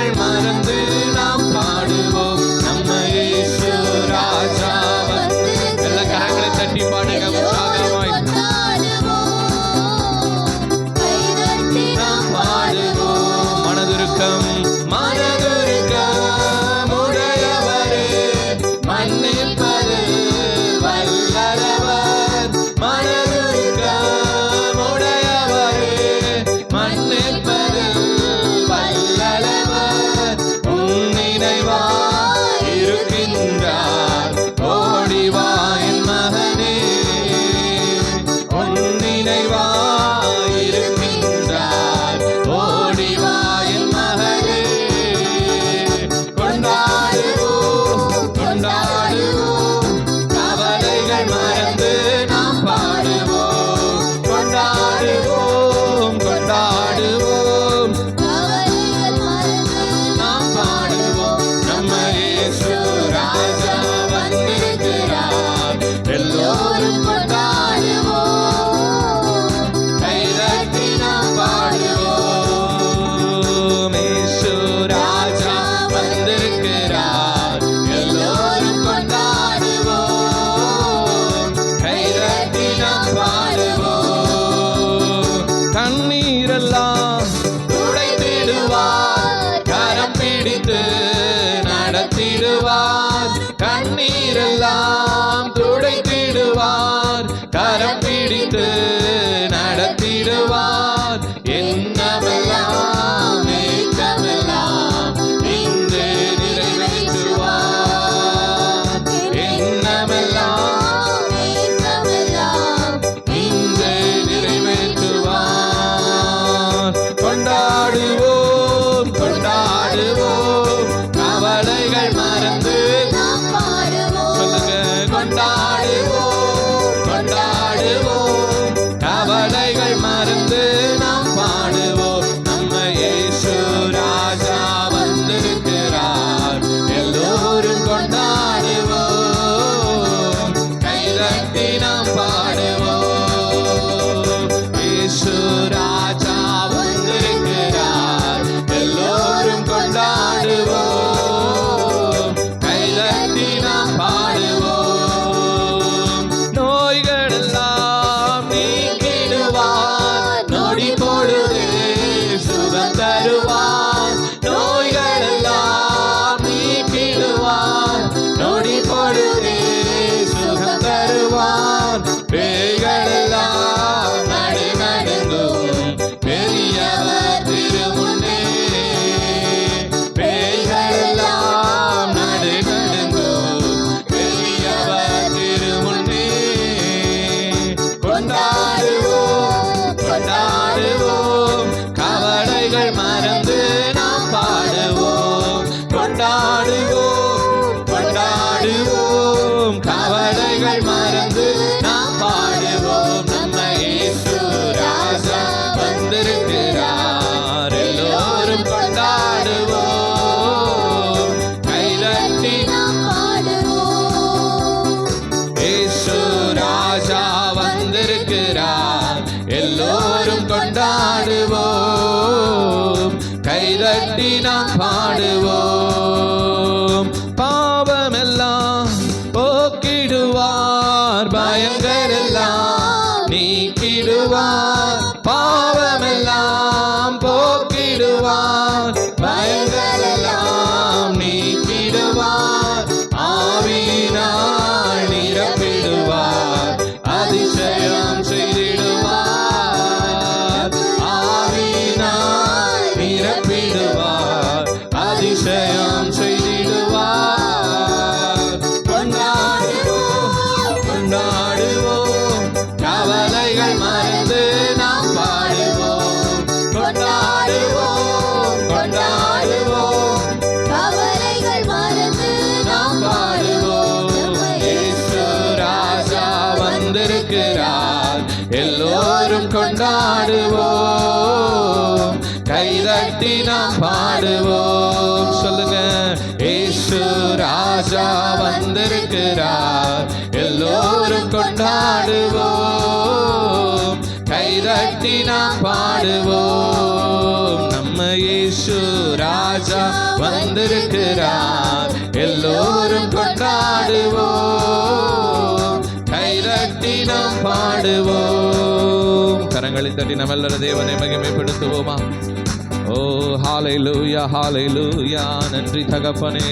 கவலைகள் மறந்து நாம் பாடுவோம். நம்ம இயேசு ராஜா வந்து எல்லா கரங்களை தட்டி பாடுங்க உற்சாகமாய். நாம் பாடுவோம். மனதுருக்கம் மனதுருக்கம் உடையவரே, மன்னிப்பது வல்லவர். மனதுருக்கம் உடையவரே, மன்னிப்பது வல்லவர். நினைவாய் இருக்கின்றார், ஓடிவா என் மகனே. நினைவாய் இருக்கின்றார், ஓடிவா என் மகனே. கொண்டாடுவோம் கொண்டாடுவோம், கவலைகள் மறந்து நாம் பாடுவோம். கொண்டாடுவோம் கொண்டாடுவோம், நாம் பாடுவோம். நம்ம இயேசு ராஜா வந்திருக்கிறார், எல்லோரும் கொண்டாடுவோம். கைதட்டி நாம் பாடுவோம். இயேசு ராஜா வந்திருக்கிறார், எல்லோரும் கொண்டாடுவோம். கைதட்டி நாம் பாடுவோம். கண்ணீரெல்லாம் துடைத்திடுவார், கரம் பிடித்து நடத்திடுவார். கண்ணீரெல்லாம் துடைத்திடுவார், கரம் பிடித்து நடத்திடுவார். என்னவெல்லாம் ஏற்றமெல்லாம் இன்று நிறைவேற்றுவார். என்னவெல்லாம் இன்று நிறைவேற்றுவார். கொண்டாடுவோம் கொண்டாடுவோம், கவலைகள் மறந்து சொல்லுங்க. கொண்டாடுவோம் கொண்டாடுவோம், கவலைகள் மறந்து நாம் பாடுவோம். நம்ம இயேசு ராஜா வந்திருக்கிறார், எல்லோரும் கொண்டாடுவோம். கைதட்டி நாம் பாடுவோம். இயேசு ராஜா வந்திருக்கிறார், எல்லோரும் கொண்டாடுவோம். கைதட்டி நாம் பாடுவோம். நோய்கள் எல்லாம் நீக்கிடுவார், நொடி பொழுது சுகம் தருவார். நோய்கள் எல்லாம் நீக்கிடுவார், நொடி பொழுது சுகம் தருவார். பேய்கள் எல்லாம் நடுநடுங்கும், பெரியவர் திருமுன்னே. பேய்கள் எல்லாம் நடுநடுங்கும், பெரியவர் திருமுன்னே. கொண்டாடுவோம் கொண்டாடுவோம், கவலைகள் மறந்து நாம் பாடுவோம். கொண்டாடுவோம் கொண்டாடுவோம், கவலைகள் மறந்து நாம் பாடுவோம். நம்ம இயேசு ராஜா வந்திருக்கிறார், எல்லோரும் கொண்டாடுவோம். கைதட்டி இயேசு ராஜா வந்திருக்கிறார், எல்லோரும் கொண்டாடுவோம். கைதட்டி நாம் பாடுவோம். பாவமெல்லாம் போக்கிடுவார், பயங்கள் எல்லாம் நீக்கிடுவார். பாவமெல்லாம் போக்கிடுவார், பயங்கள் எல்லாம் நீக்கிடுவார். ஆவியினால் நிரப்பிடுவார், அதிசயம் செய்திடுவார். ஆவியினால் நிரப்பிடுவார், அதிசயம் செய்திடுவார். கொண்டாடுவோம் கொண்டாடுவோம், கவலைகள் மறந்து நாம் பாடுவோம். கொண்டாடுவோம் கொண்டாடுவோம், நாம் பாடுவோம். இயேசு ராஜா வந்திருக்கிறார், எல்லோரும் கொண்டாடுவோம். கைதட்டி நாம் பாடுவோம். சொல்லுங்க. இயேசு ராஜா வந்திருக்கிறார், எல்லோரும் கொண்டாடுவோம். கைதட்டி நாம் பாடுவோம். நம்ம இயேசு ராஜா ராஜா வந்திருக்கிறார். எல்லோரும் கொண்டாடுவோம், கைதட்டி நாம் பாடுவோம். கரங்களை தட்டி நம்ம எல்லாரும் தேவனை மகிமைப்படுத்துவோமா? ஓ ஹalleluya ஹalleluya. நன்றி தகப்பனே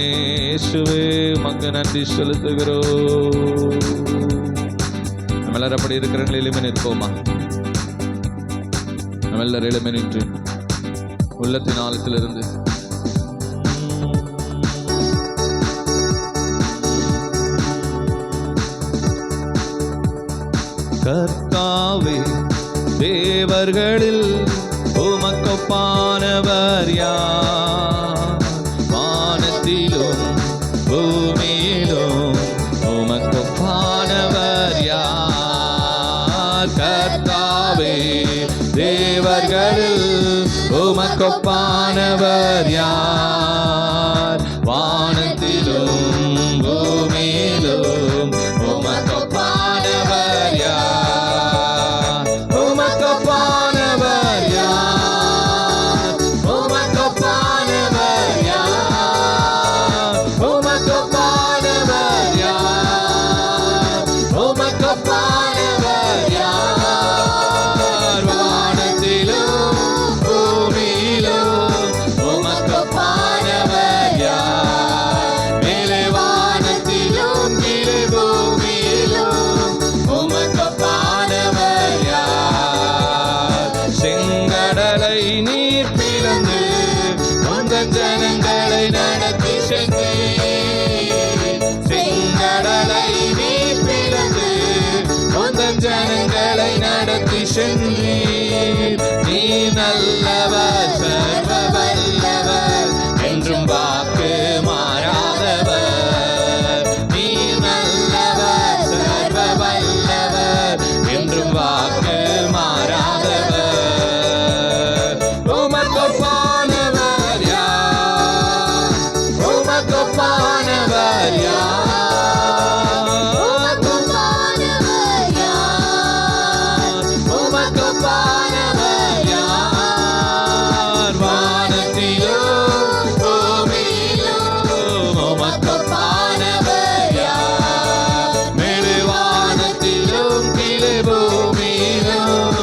இயேசுவே, உமக்கு நன்றி செலுத்துகிறோம். நம்ம எல்லாரும் அப்படி இருக்கிறவங்களை எளிமை நிற்போமா? நம்ம எல்லாரும் எளிமை நின்று உள்ளத்தின் ஆழத்திலிருந்து கர்த்தாவே, தேவர்களில் உமக்கொப்பானவர் யார்? வானத்திலும் பூமியிலும் உமக்கொப்பானவர் யார்? கர்த்தாவே, தேவர்களில் உமக்கொப்பானவர் யார்? வானத்திலும் பூமியிலும் உமக்கொப்பானவர் யார்? உமக்கொப்பானவர் யார்? உமக்கொப்பானவர் யார்? உமக்கொப்பானவர் யார்? உமக்கொப்பானவர் யார்? வானத்திலும் பூமியிலும் உமக்கொப்பானவர் யார்? மேலே வானத்திலும் கீழே பூமியிலும் உமக்கொப்பானவர் யார்? செங்கடலை நீர் பிளந்து உந்தன் ஜனங்களை நடத்தி சென்றீர். செங்கடலை நீர் பிளந்து உந்தன் ஜனங்களை நடத்தி சென்றீர். நீ நல்லவர், சர்வ வல்லவர், என்றும் வாக்கு மாறாதவர். நீ நல்லவர், சர்வ வல்லவர், என்றும் வாக்கு மாறாதவர். உமக்கொப்பானவர் யார்? உமக்கொப்பானவர் யார்? உமக்கொப்பானவர் யார்? வானத்திலும் பூமியிலும் உமக்கொப்பானவர் யார்? மேலே வானத்திலும் கீழே பூமியிலும்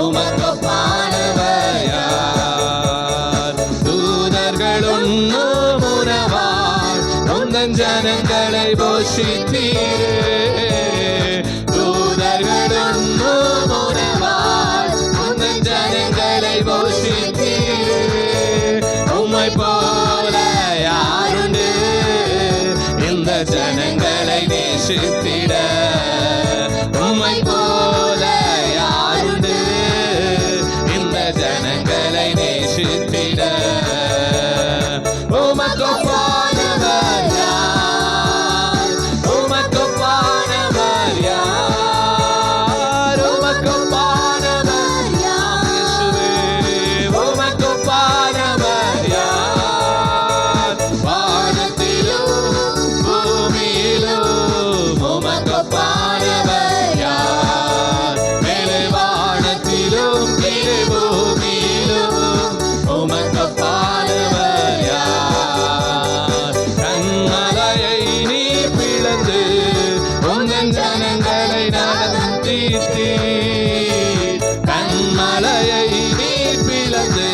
உமக்கொப்பானவர் யார்? தூதர்கள் உண்ணும் உணவால் உந்தன் ஜனங்களை போஷித்தீரே. தூதர்கள் உண்ணும் உணவால் உந்தன் ஜனங்களை போஷித்தீரே. உம்மை போல யாருண்டு இந்த ஜனங்களை நேசித்திட? உம்மை போல யாருண்டு இந்த ஜனங்களை நேசித்திட? உமக்கொப்பானவர் யார்? உமக்கொப்பானவர் யார்? உமக்கொப்பானவர் யார்? இயேசுவே, உமக்கொப்பானவர் யார்? வானத்திலும் பூமியிலும் உமக்கொப்பானவர் யார்? மேலே வானத்திலும் கீழே பூமியிலும் உமக்கொப்பானவர் யார்? கன்மலையை நீ பிளந்து உந்தன் ஜனங்களை நடத்தீர். கன்மலையை நீ பிளந்து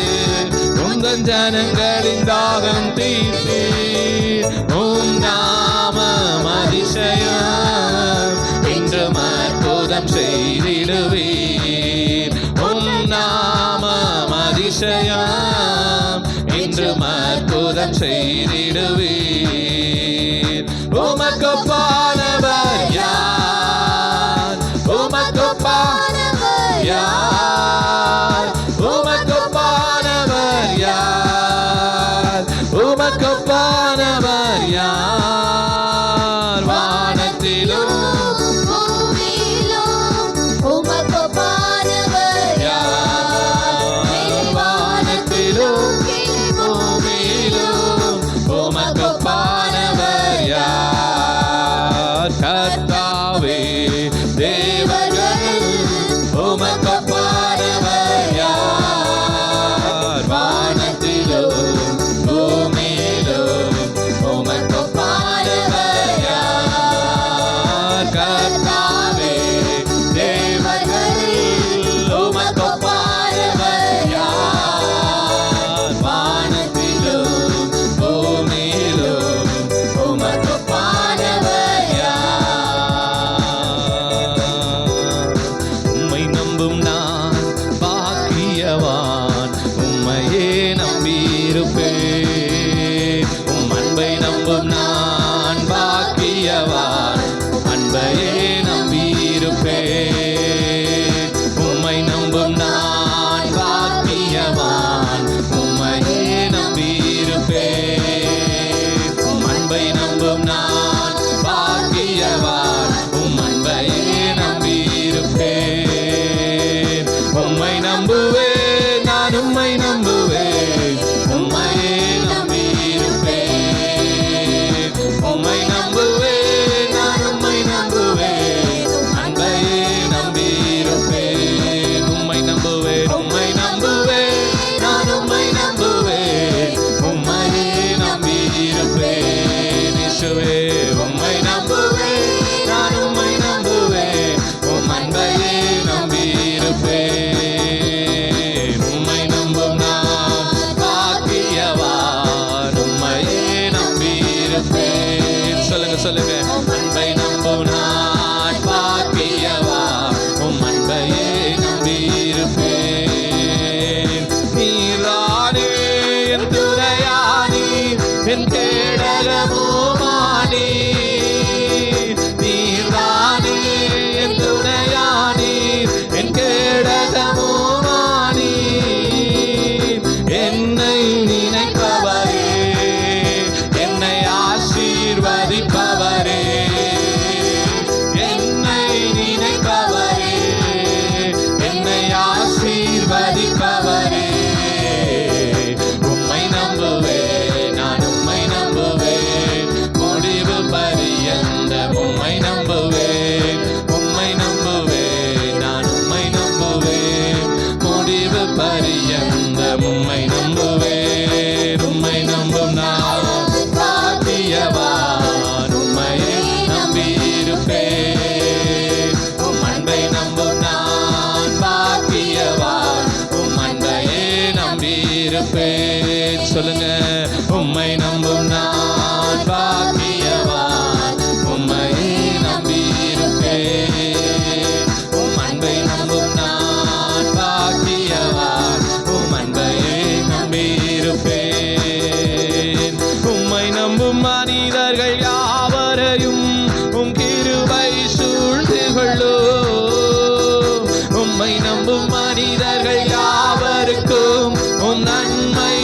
உந்தன் ஜனங்களின் தாகம் தீர்த்தீர். உம் நாமம் அதிசயம், இன்றும் அற்புதம் செய்திடுவீர். உம் நாமம் அதிசயம், இன்றும் அற்புதம் செய்திடுவீர். உமக்கொப்பானவர் யார்? உமக்கொப்பானவர் யார்? உமக்கொப்பானவர் யார்? உமக்கொப்பானவர் யார்? வானத்திலும் பூமியிலும் உமக்கொப்பானவர் யார்? வானத்திலும் பூமியிலும் உமக்கொப்பானவர் யார்? கர்த்தாவே, தேவர்கள் உமக்கொப்பானவர் யார்? வானத்திலும் என் கேடகமுமானி நீர்தானே என் துணையானி என் கேடகமுமானி என்னை நினைப்பவரே என்னை ஆசீர்வதிப்பவரே என்னை நினைப்பவரே என்னை ஆசீர்வதிப்பவரே உம்மை நம்புவேன் நான் உம்மை நம்புவேன் முடிவு பரியந்த உம்மை நம்புவேன் உம்மை நம்புவேன் நான் உம்மை நம்புவேன் முடிவு பரியந்த உம்மை நம்புவேன் உம்மை நம்பும் நான் பாக்கியவான் உம்மையே நம்பியிருப்பேன் உம் அன்பை நம்பும் நான் பாக்கியவான் உம் அன்பையே நம்பியிருப்பேன் சொல்லுங்க உம்மை நம்பும் நான் பாக்கியவான் உம்மையே நம்பியிருப்பேன் உம் அன்பை நம்பும் நான் பாக்கியவான் உம் அன்பையே நம்பியிருப்பேன் உம்மை நம்பும் மனிதர்கள் யாவரையும் உம் கிருபை சூழ்ந்து கொள்ளும் உம்மை நம்பும் மனிதர்கள் யாவருக்கும் உம் நன்மை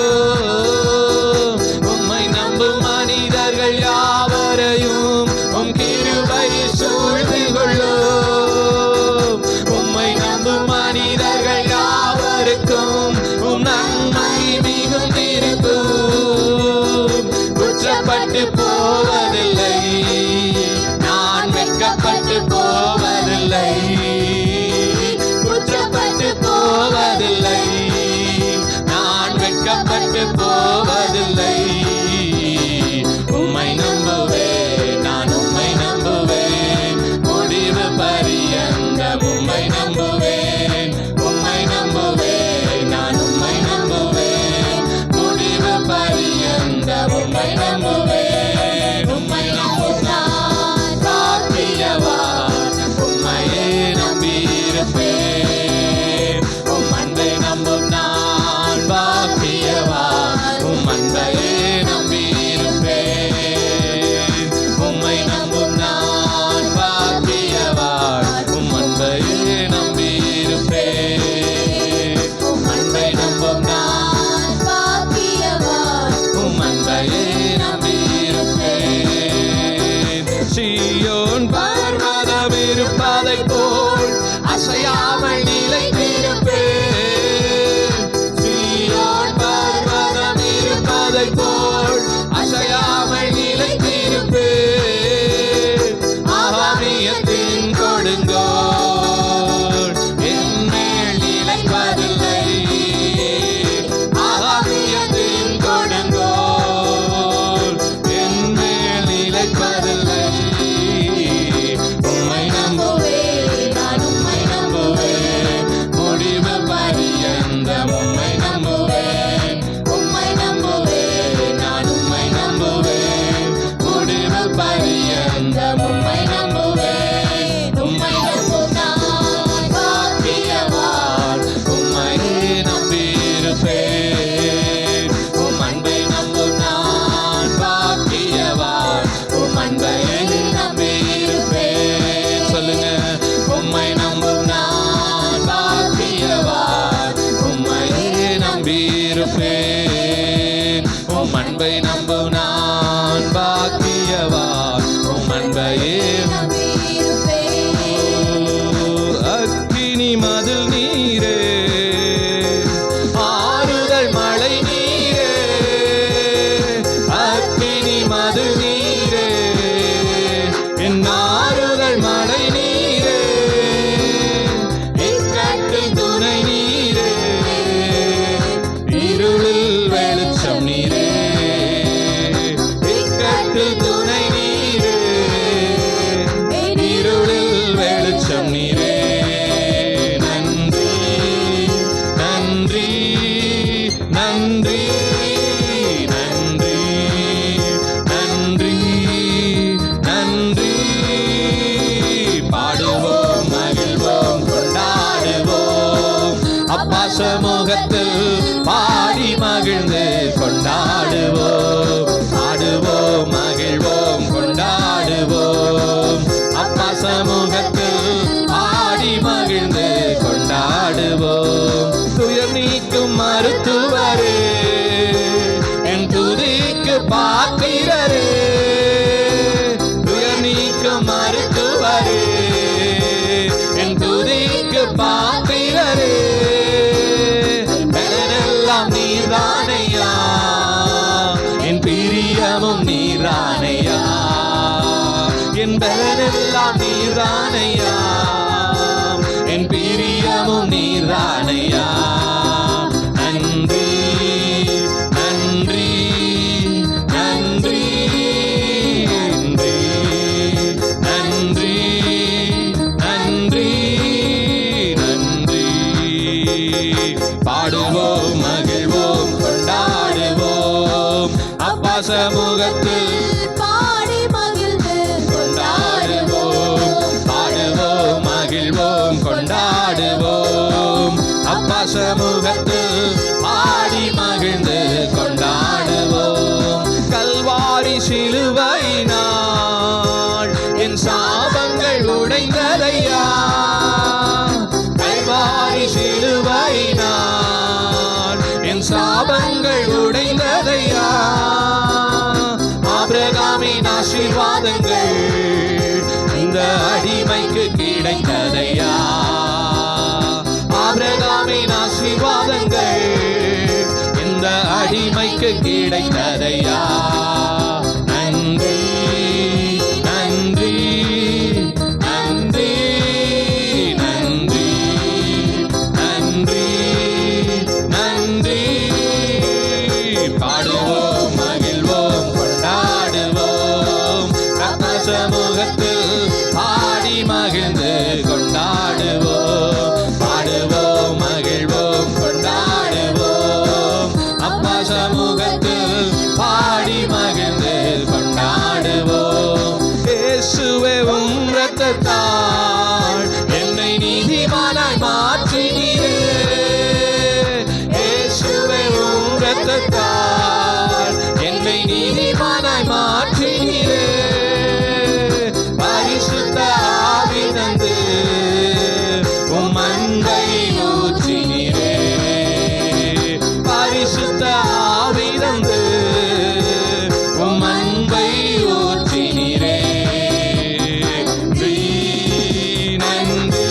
மிகுந்திருக்கும் உம்மை நம்பும் மனிதர்கள் யாவரையும் உம் கிருபை சூழ்ந்து கொள்ளும் உம்மை நம்பும் மனிதர்கள் யாவருக்கும் உம் நன்மை மிகுந்திருக்கும் குற்றப்பட்டு போவதில்லை நான் வெட்கப்பட்டு போவதில்லை குற்றப்பட்டு போவதில்லை நான் வெட்கப்பட்டு போவதில்லை உம்மை நம்புவேன் நான் உம்மை நம்புவேன் முடிவு பரியந்த உம்மை நம்புவேன் உம்மை நம்புவேன் நான் உம்மை நம்புவேன் முடிவு பரியந்த உம்மை நம்புவேன் உம்மை நம்பும் நான் பாக்கியவான் உம்மையே நம்பியிருப்பேன் உம் அன்பை நம்பும் நான் பாக்கியவான் உம் அன்பையே நம்பியிருப்பேன் உம்மை நம்பும் நான் பாக்கியவான் உம் அன்பையே நம்பியிருப்பேன் உம் அன்பை நம்பும் நான் பாக்கியவான் உம் அன்பையே நம்பியிருப்பேன் சீயோன் பர்வதம் இருப்பதைப் போல் அசையாமல் நிலைத்திருப்பேன் சீயோன் பர்வதம் இருப்பதைப் போல் அசையாமல் நிலைத்திருப்பேன் ஆகாமியத்தின் கொடுங்கோல் என் மேல் நிலைப்பதில்லை ஆகாமியத்தின் கொடுங்கோல் என் மேல் நிலைப்பதில்லை உம்மை நம்புவேன் நான் உம்மை நம்புவேன் முடிவு பரியந்த உம்மை நம்புவேன் உம்மை நம்புவேன் நான் உம்மை நம்புவேன் முடிவு பரியந்த உம்மை நம்புவேன் உம்மை நம்பும் நான் பாக்கியவான் உம்மையே நம்பியிருப்பேன் உம் அன்பை நம்பும் நான் பாக்கியவான் உம் அன்பையே நம்பியிருப்பேன் சொல்லுங்க உம்மை நம்பும் நான் பாக்கியவான் உம்மையே நம்பியிருப்பேன் உம் அன்பை நம்பும் நான் பாக்கியவான் உம் அன்பையே அக்கினி மதில் நீரே ஆறுதல் மழை நீரே அக்கினி மதில் நீரே என் ஆறுதல் மழை நீரே இக்கட்டில் துணை நீரே இருளில் வெளிச்சம் நீரே பாத்திரரே, துயர் நீக்கும் மருத்துவரே, என் துதிக்கு பாத்திரரே, பலனெல்லாம் நீர்தானையா, என் பிரியமும் நீரானையா, என் பலனெல்லாம் நீரானையா, என் பிரியமும் நீரானையா. நன்றி நன்றி நன்றி நன்றி நன்றி நன்றி. பாடுவோம் மகிழ்வோம் கொண்டாடுவோம் அப்பா சமூகத்தில் பாடி மகிழ்ந்து கொண்டாடுவோம். பாடுவோம் மகிழ்வோம் கொண்டாடுவோம் அப்பா சமூகத்தில் பாடி மகிழ்ந்து கொண்டாடுவோம். கல்வாரி சிலுவையினால் என் சாபங்கள் உடைந்ததையா, கல்வாரி சிலுவையினால் என் சாபங்கள் உடைந்ததையா. ஆபிரகாமின் ஆசீர்வாதங்கள் இந்த அடிமைக்கு கிடைத்ததையா, ஆபிரகாமின் ஆசீர்வாதங்கள் இந்த அடிமைக்கு கிடைத்ததையா. நன்றி நன்றி நன்றி நன்றி நன்றி நன்றி. பாடுவோம் மகிழ்வோம் கொண்டாடுவோம் அப்பா சமூகத்தில் பாடி மகிழ்ந்து கொண்டாடுவோம். பாடுவோம் மகிழ்வோம் கொண்டாடுவோம் அப்பா சமூகத்தில் பாடி மகிழ்ந்து கொண்டாடுவோம். இயேசுவே உம் இரத்தத்தால் என்னை நீதிமானாய் மாற்றினீரே, இயேசுவே உம் இரத்தத்தால் என்னை நீதிமானாய் மாற்றினீரே. பரிசுத்த ஆவி தந்து உம் அன்பை ஊற்றினீரே, பரிசுத்த ஆவி தந்து உம் அன்பை ஊற்றினீரே. நன்றி நன்றி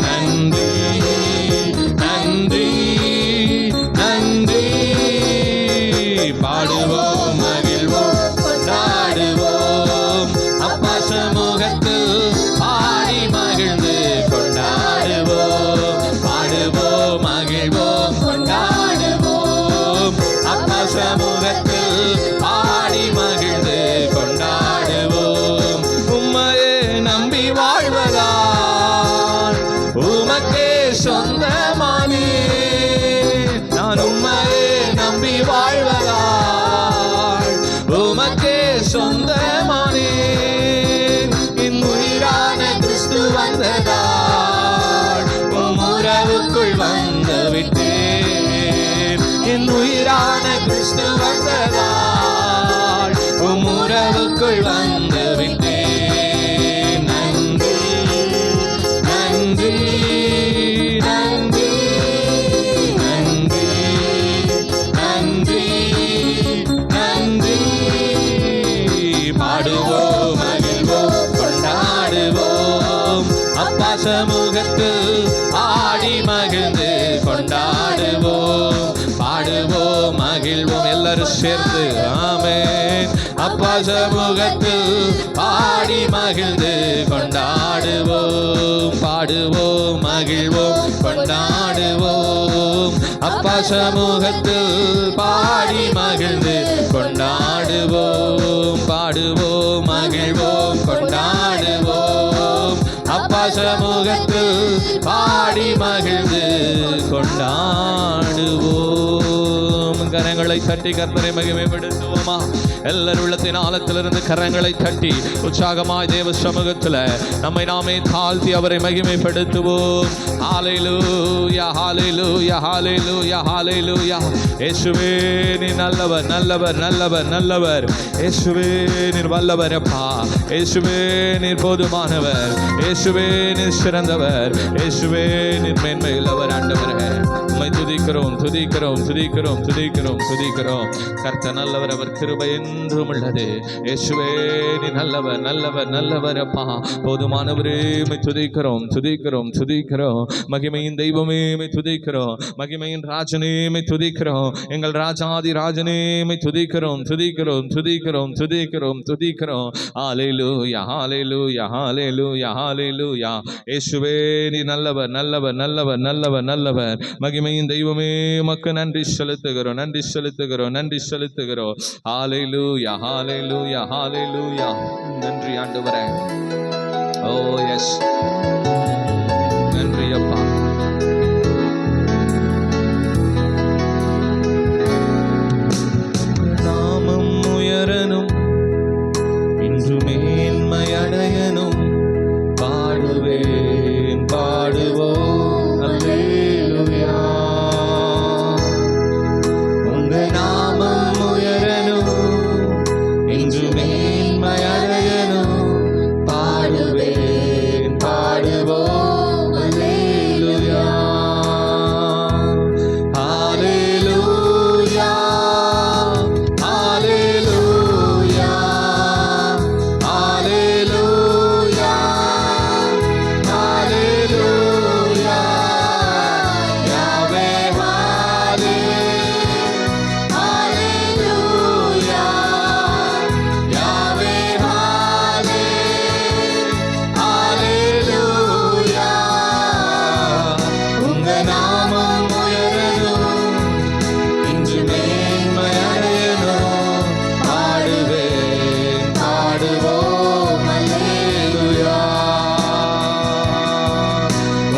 நன்றி நன்றி நன்றி. பாடுவோம் மகிழ்வோம் கொண்டாடுவோம் அப்பா சமூகத்தில் பாடி மகிழ்ந்து கொண்டாடுவோம். பாடுவோம் மகிழ்வோம் கொண்டாடுவோம் அப்பா சமூகத்தில் பாடி மகிழ்ந்து கொண்டாடுவோம். உம்மையே நம்பி வாழ்வதால் உமக்கே சொந்தமானே, நான் உம்மையே நம்பி வாழ்வதால் உமக்கே சொந்தமானே. என் உயிரான கிறிஸ்து வந்ததால் உம் உறவுக்குள் வந்து விட்டேன். என் உயிரான கிறிஸ்து வந்ததால் உம் உறவுக்குள் வந்து விட்டேன். நன்றி நன்றி நன்றி நன்றி நன்றி நன்றி. பாடுவோம் மகிழ்வோம் கொண்டாடுவோம் அப்பா சமூகத்தில் ஆடி மகிழ்ந்து கொண்டாடுவோம். பாடுவோம் மகிழ்வோம் எல்லாரும் சேர்ந்து ஆமென். அப்பா சமூகத்தில் பாடி மகிழ்ந்து கொண்டாடுவோம். பாடுவோம் மகிழ்வோம் கொண்டாடுவோம் அப்பா சமூகத்தில் பாடி மகிழ்ந்து கொண்டாடுவோம். பாடுவோம் மகிழ்வோம் கொண்டாடுவோம் அப்பா சமூகத்தில் பாடி மகிழ்ந்து கொண்டாடுவோம். கரங்களை தட்டி கர்த்தரை மகிமைப்படுத்துவோமா? எல்லாரும் உள்ளத்தின் ஆழத்திலிருந்து கரங்களை தட்டி உற்சாகமாய் தேவ சமூகத்தில் நம்மை நாமே தாழ்த்தி அவரை மகிமைப்படுத்துவோம். ஹalleluya ஹalleluya ஹalleluya ஹalleluya. இயேசுவே நீர் நல்லவர் நல்லவர் நல்லவர் நல்லவர். இயேசுவே நீர் வல்லவர் அப்பா. இயேசுவே நீர் போதுமானவர். இயேசுவே நீர் சிறந்தவர். இயேசுவே நீர் மேன்மையுள்ளவர் ஆண்டவரே. உம்மை துதிக்கிறோம் துதிக்கிறோம் துதிக்கிறோம் துதிக்கிறோம் துதிக்கிறோம். கர்த்தர் நல்லவர், அவர் கிருபை என்றும் உள்ளது. இயேசுவே நீ நல்லவர் நல்லவர் நல்லவர் அப்பா. போதுமானவரே உம்மை துதிக்கிறோம் துதிக்கிறோம் துதிக்கிறோம். மகிமையின் தெய்வமே உம்மை துதிக்கிறோம். மகிமையின் ராஜனே உம்மை துதிக்கிறோம். எங்கள் ராஜாதி ராஜனே உம்மை துதிக்கிறோம் துதிக்கிறோம் துதிக்கிறோம் துதிக்கிறோம் துதிக்கிறோம். ஹல்லேலூயா ஹல்லேலூயா ஹல்லேலூயா ஹல்லேலூயா. இயேசுவே நீ நல்லவர் நல்லவர் நல்லவர் நல்லவர் நல்லவர். மகிமையின் தெய்வமே உமக்கு நன்றி செலுத்துகிறோம் நன்றி செலுத்துகிறோம் நன்றி செலுத்துகிறோம். ஹல்லேலூயா ஹல்லேலூயா ஹல்லேலூயா. நன்றி ஆண்டவரே. ஓ எஸ், நன்றி அப்பா. நாமம் உயரணும், இன்று மேன்மை அடையணும். பாடுவேன் பாடுவோம் அல்லேலூயா. உங்க நாமம் உயரணும், இன்று மேன்மை அடையணும். பாடுவேன் பாடுவோம் அல்லேலூயா. ஹல்லேலூயா ஹல்லேலூயா ஹல்லேலூயா ஹல்லேலூயா. யாவே ஹல்லே ஹல்லேலூயா யாவே ஹல்லே ஹல்லேலூயா. உங்க நாமம் உயரணும், இன்று மேன்மை அடையணும். பாடுவேன் பாடுவோம் அல்லேலூயா.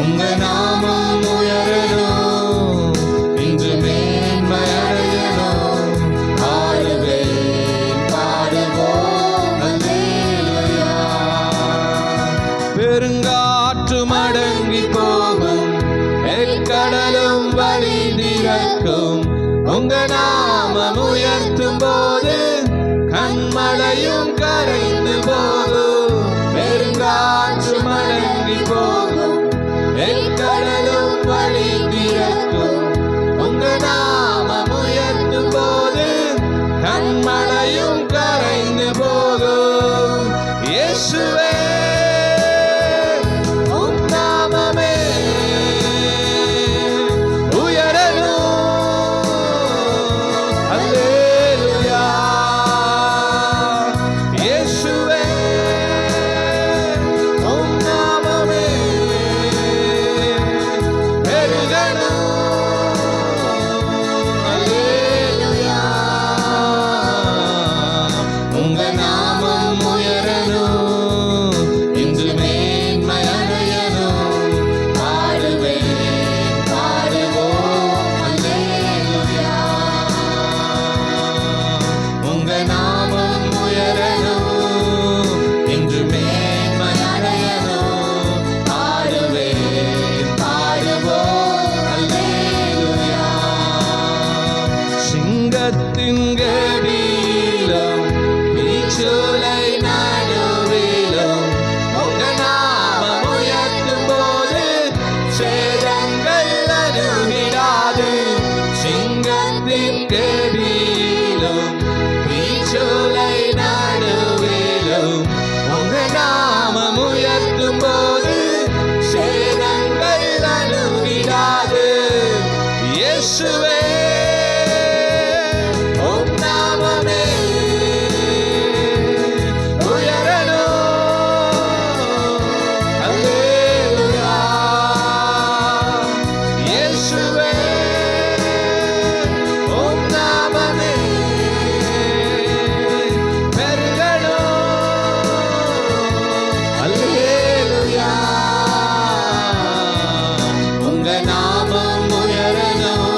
உங்க நாமம் உயரணும், இன்று மேன்மை அடையணும். பாடுவேன் பாடுவோம் அல்லேலூயா. பெருங்காற்று மடங்கி போகும், எக்கடலும் வழி திறக்கும். உங்க நாமம் உயர்த்தும் போது கண்மலையும் கரைந்து போகும். பெருங்காற்று மடங்கி போகும், எக்கடலும் வழி திறக்கும். உங்க நாமம் உயர்த்தும் போது கண்மலையும் கரைந்து போகும். இயேசுவே உம் நாமமே உயரணும். அல்லேலூயா. இயேசுவே உம் நாமமே பெருகணும். அல்லேலூயா. உங்க நாமம் உயரணும், இன்று மேன்மை அடையணும். பாடுவேன் பாடுவோம் அல்லேலூயா. உங்க நாமம் உயரணும், இன்று மேன்மை அடையணும். பாடுவேன் பாடுவோம் அல்லேலூயா. சிங்கத்தின் கடியிலும் தீச்சூளை நடுவிலும் உங்க நாமம் உயர்த்தும் போது சேதங்கள் அருகிடாது. சிங்கத்தின் கடியிலும் தீச்சூளை நடுவிலும் உங்க நாமம் உயர்த்தும் போது சேதங்கள் அருகிடாது. இயேசுவே உம் நாமமே உயரணும். அல்லேலூயா. இயேசுவே உம் நாமமே பெருகணும். அல்லேலூயா. உங்க நாமம் உயரணும்,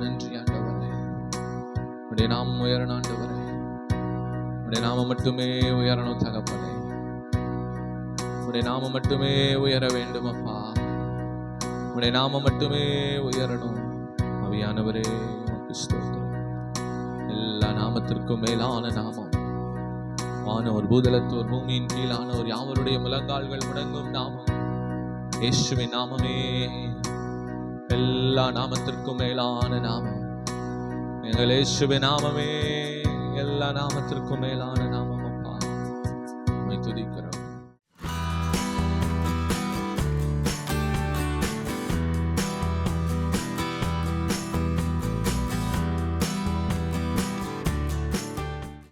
நன்றி ஆண்டவரே. உடைய நாமம் உயரணும் ஆண்டவரே. உடைய நாமம் மட்டுமே உயரணும் தகப்பனே. உடைய நாமம் மட்டுமே உயர வேண்டும் அப்பா. உடைய நாமம் மட்டுமே உயரணும். ஆவியானவரே உமக்கு ஸ்தோத்திரம். எல்லா நாமத்திற்கும் மேலான நாமம், வானோர் பூதலத்தோர் பூமியின் கீழானோர் யாவருடைய முழங்கால்கள் முடங்கும் நாமம் இயேசுவின் நாமமே. எல்லா நாமத்திற்கும் மேலான நாமம் எங்கள் இயேசுவின் நாமமே. எல்லா நாமத்திற்கும் மேலான நாமம் அப்பா. உம்மை துதிக்கிறோம்.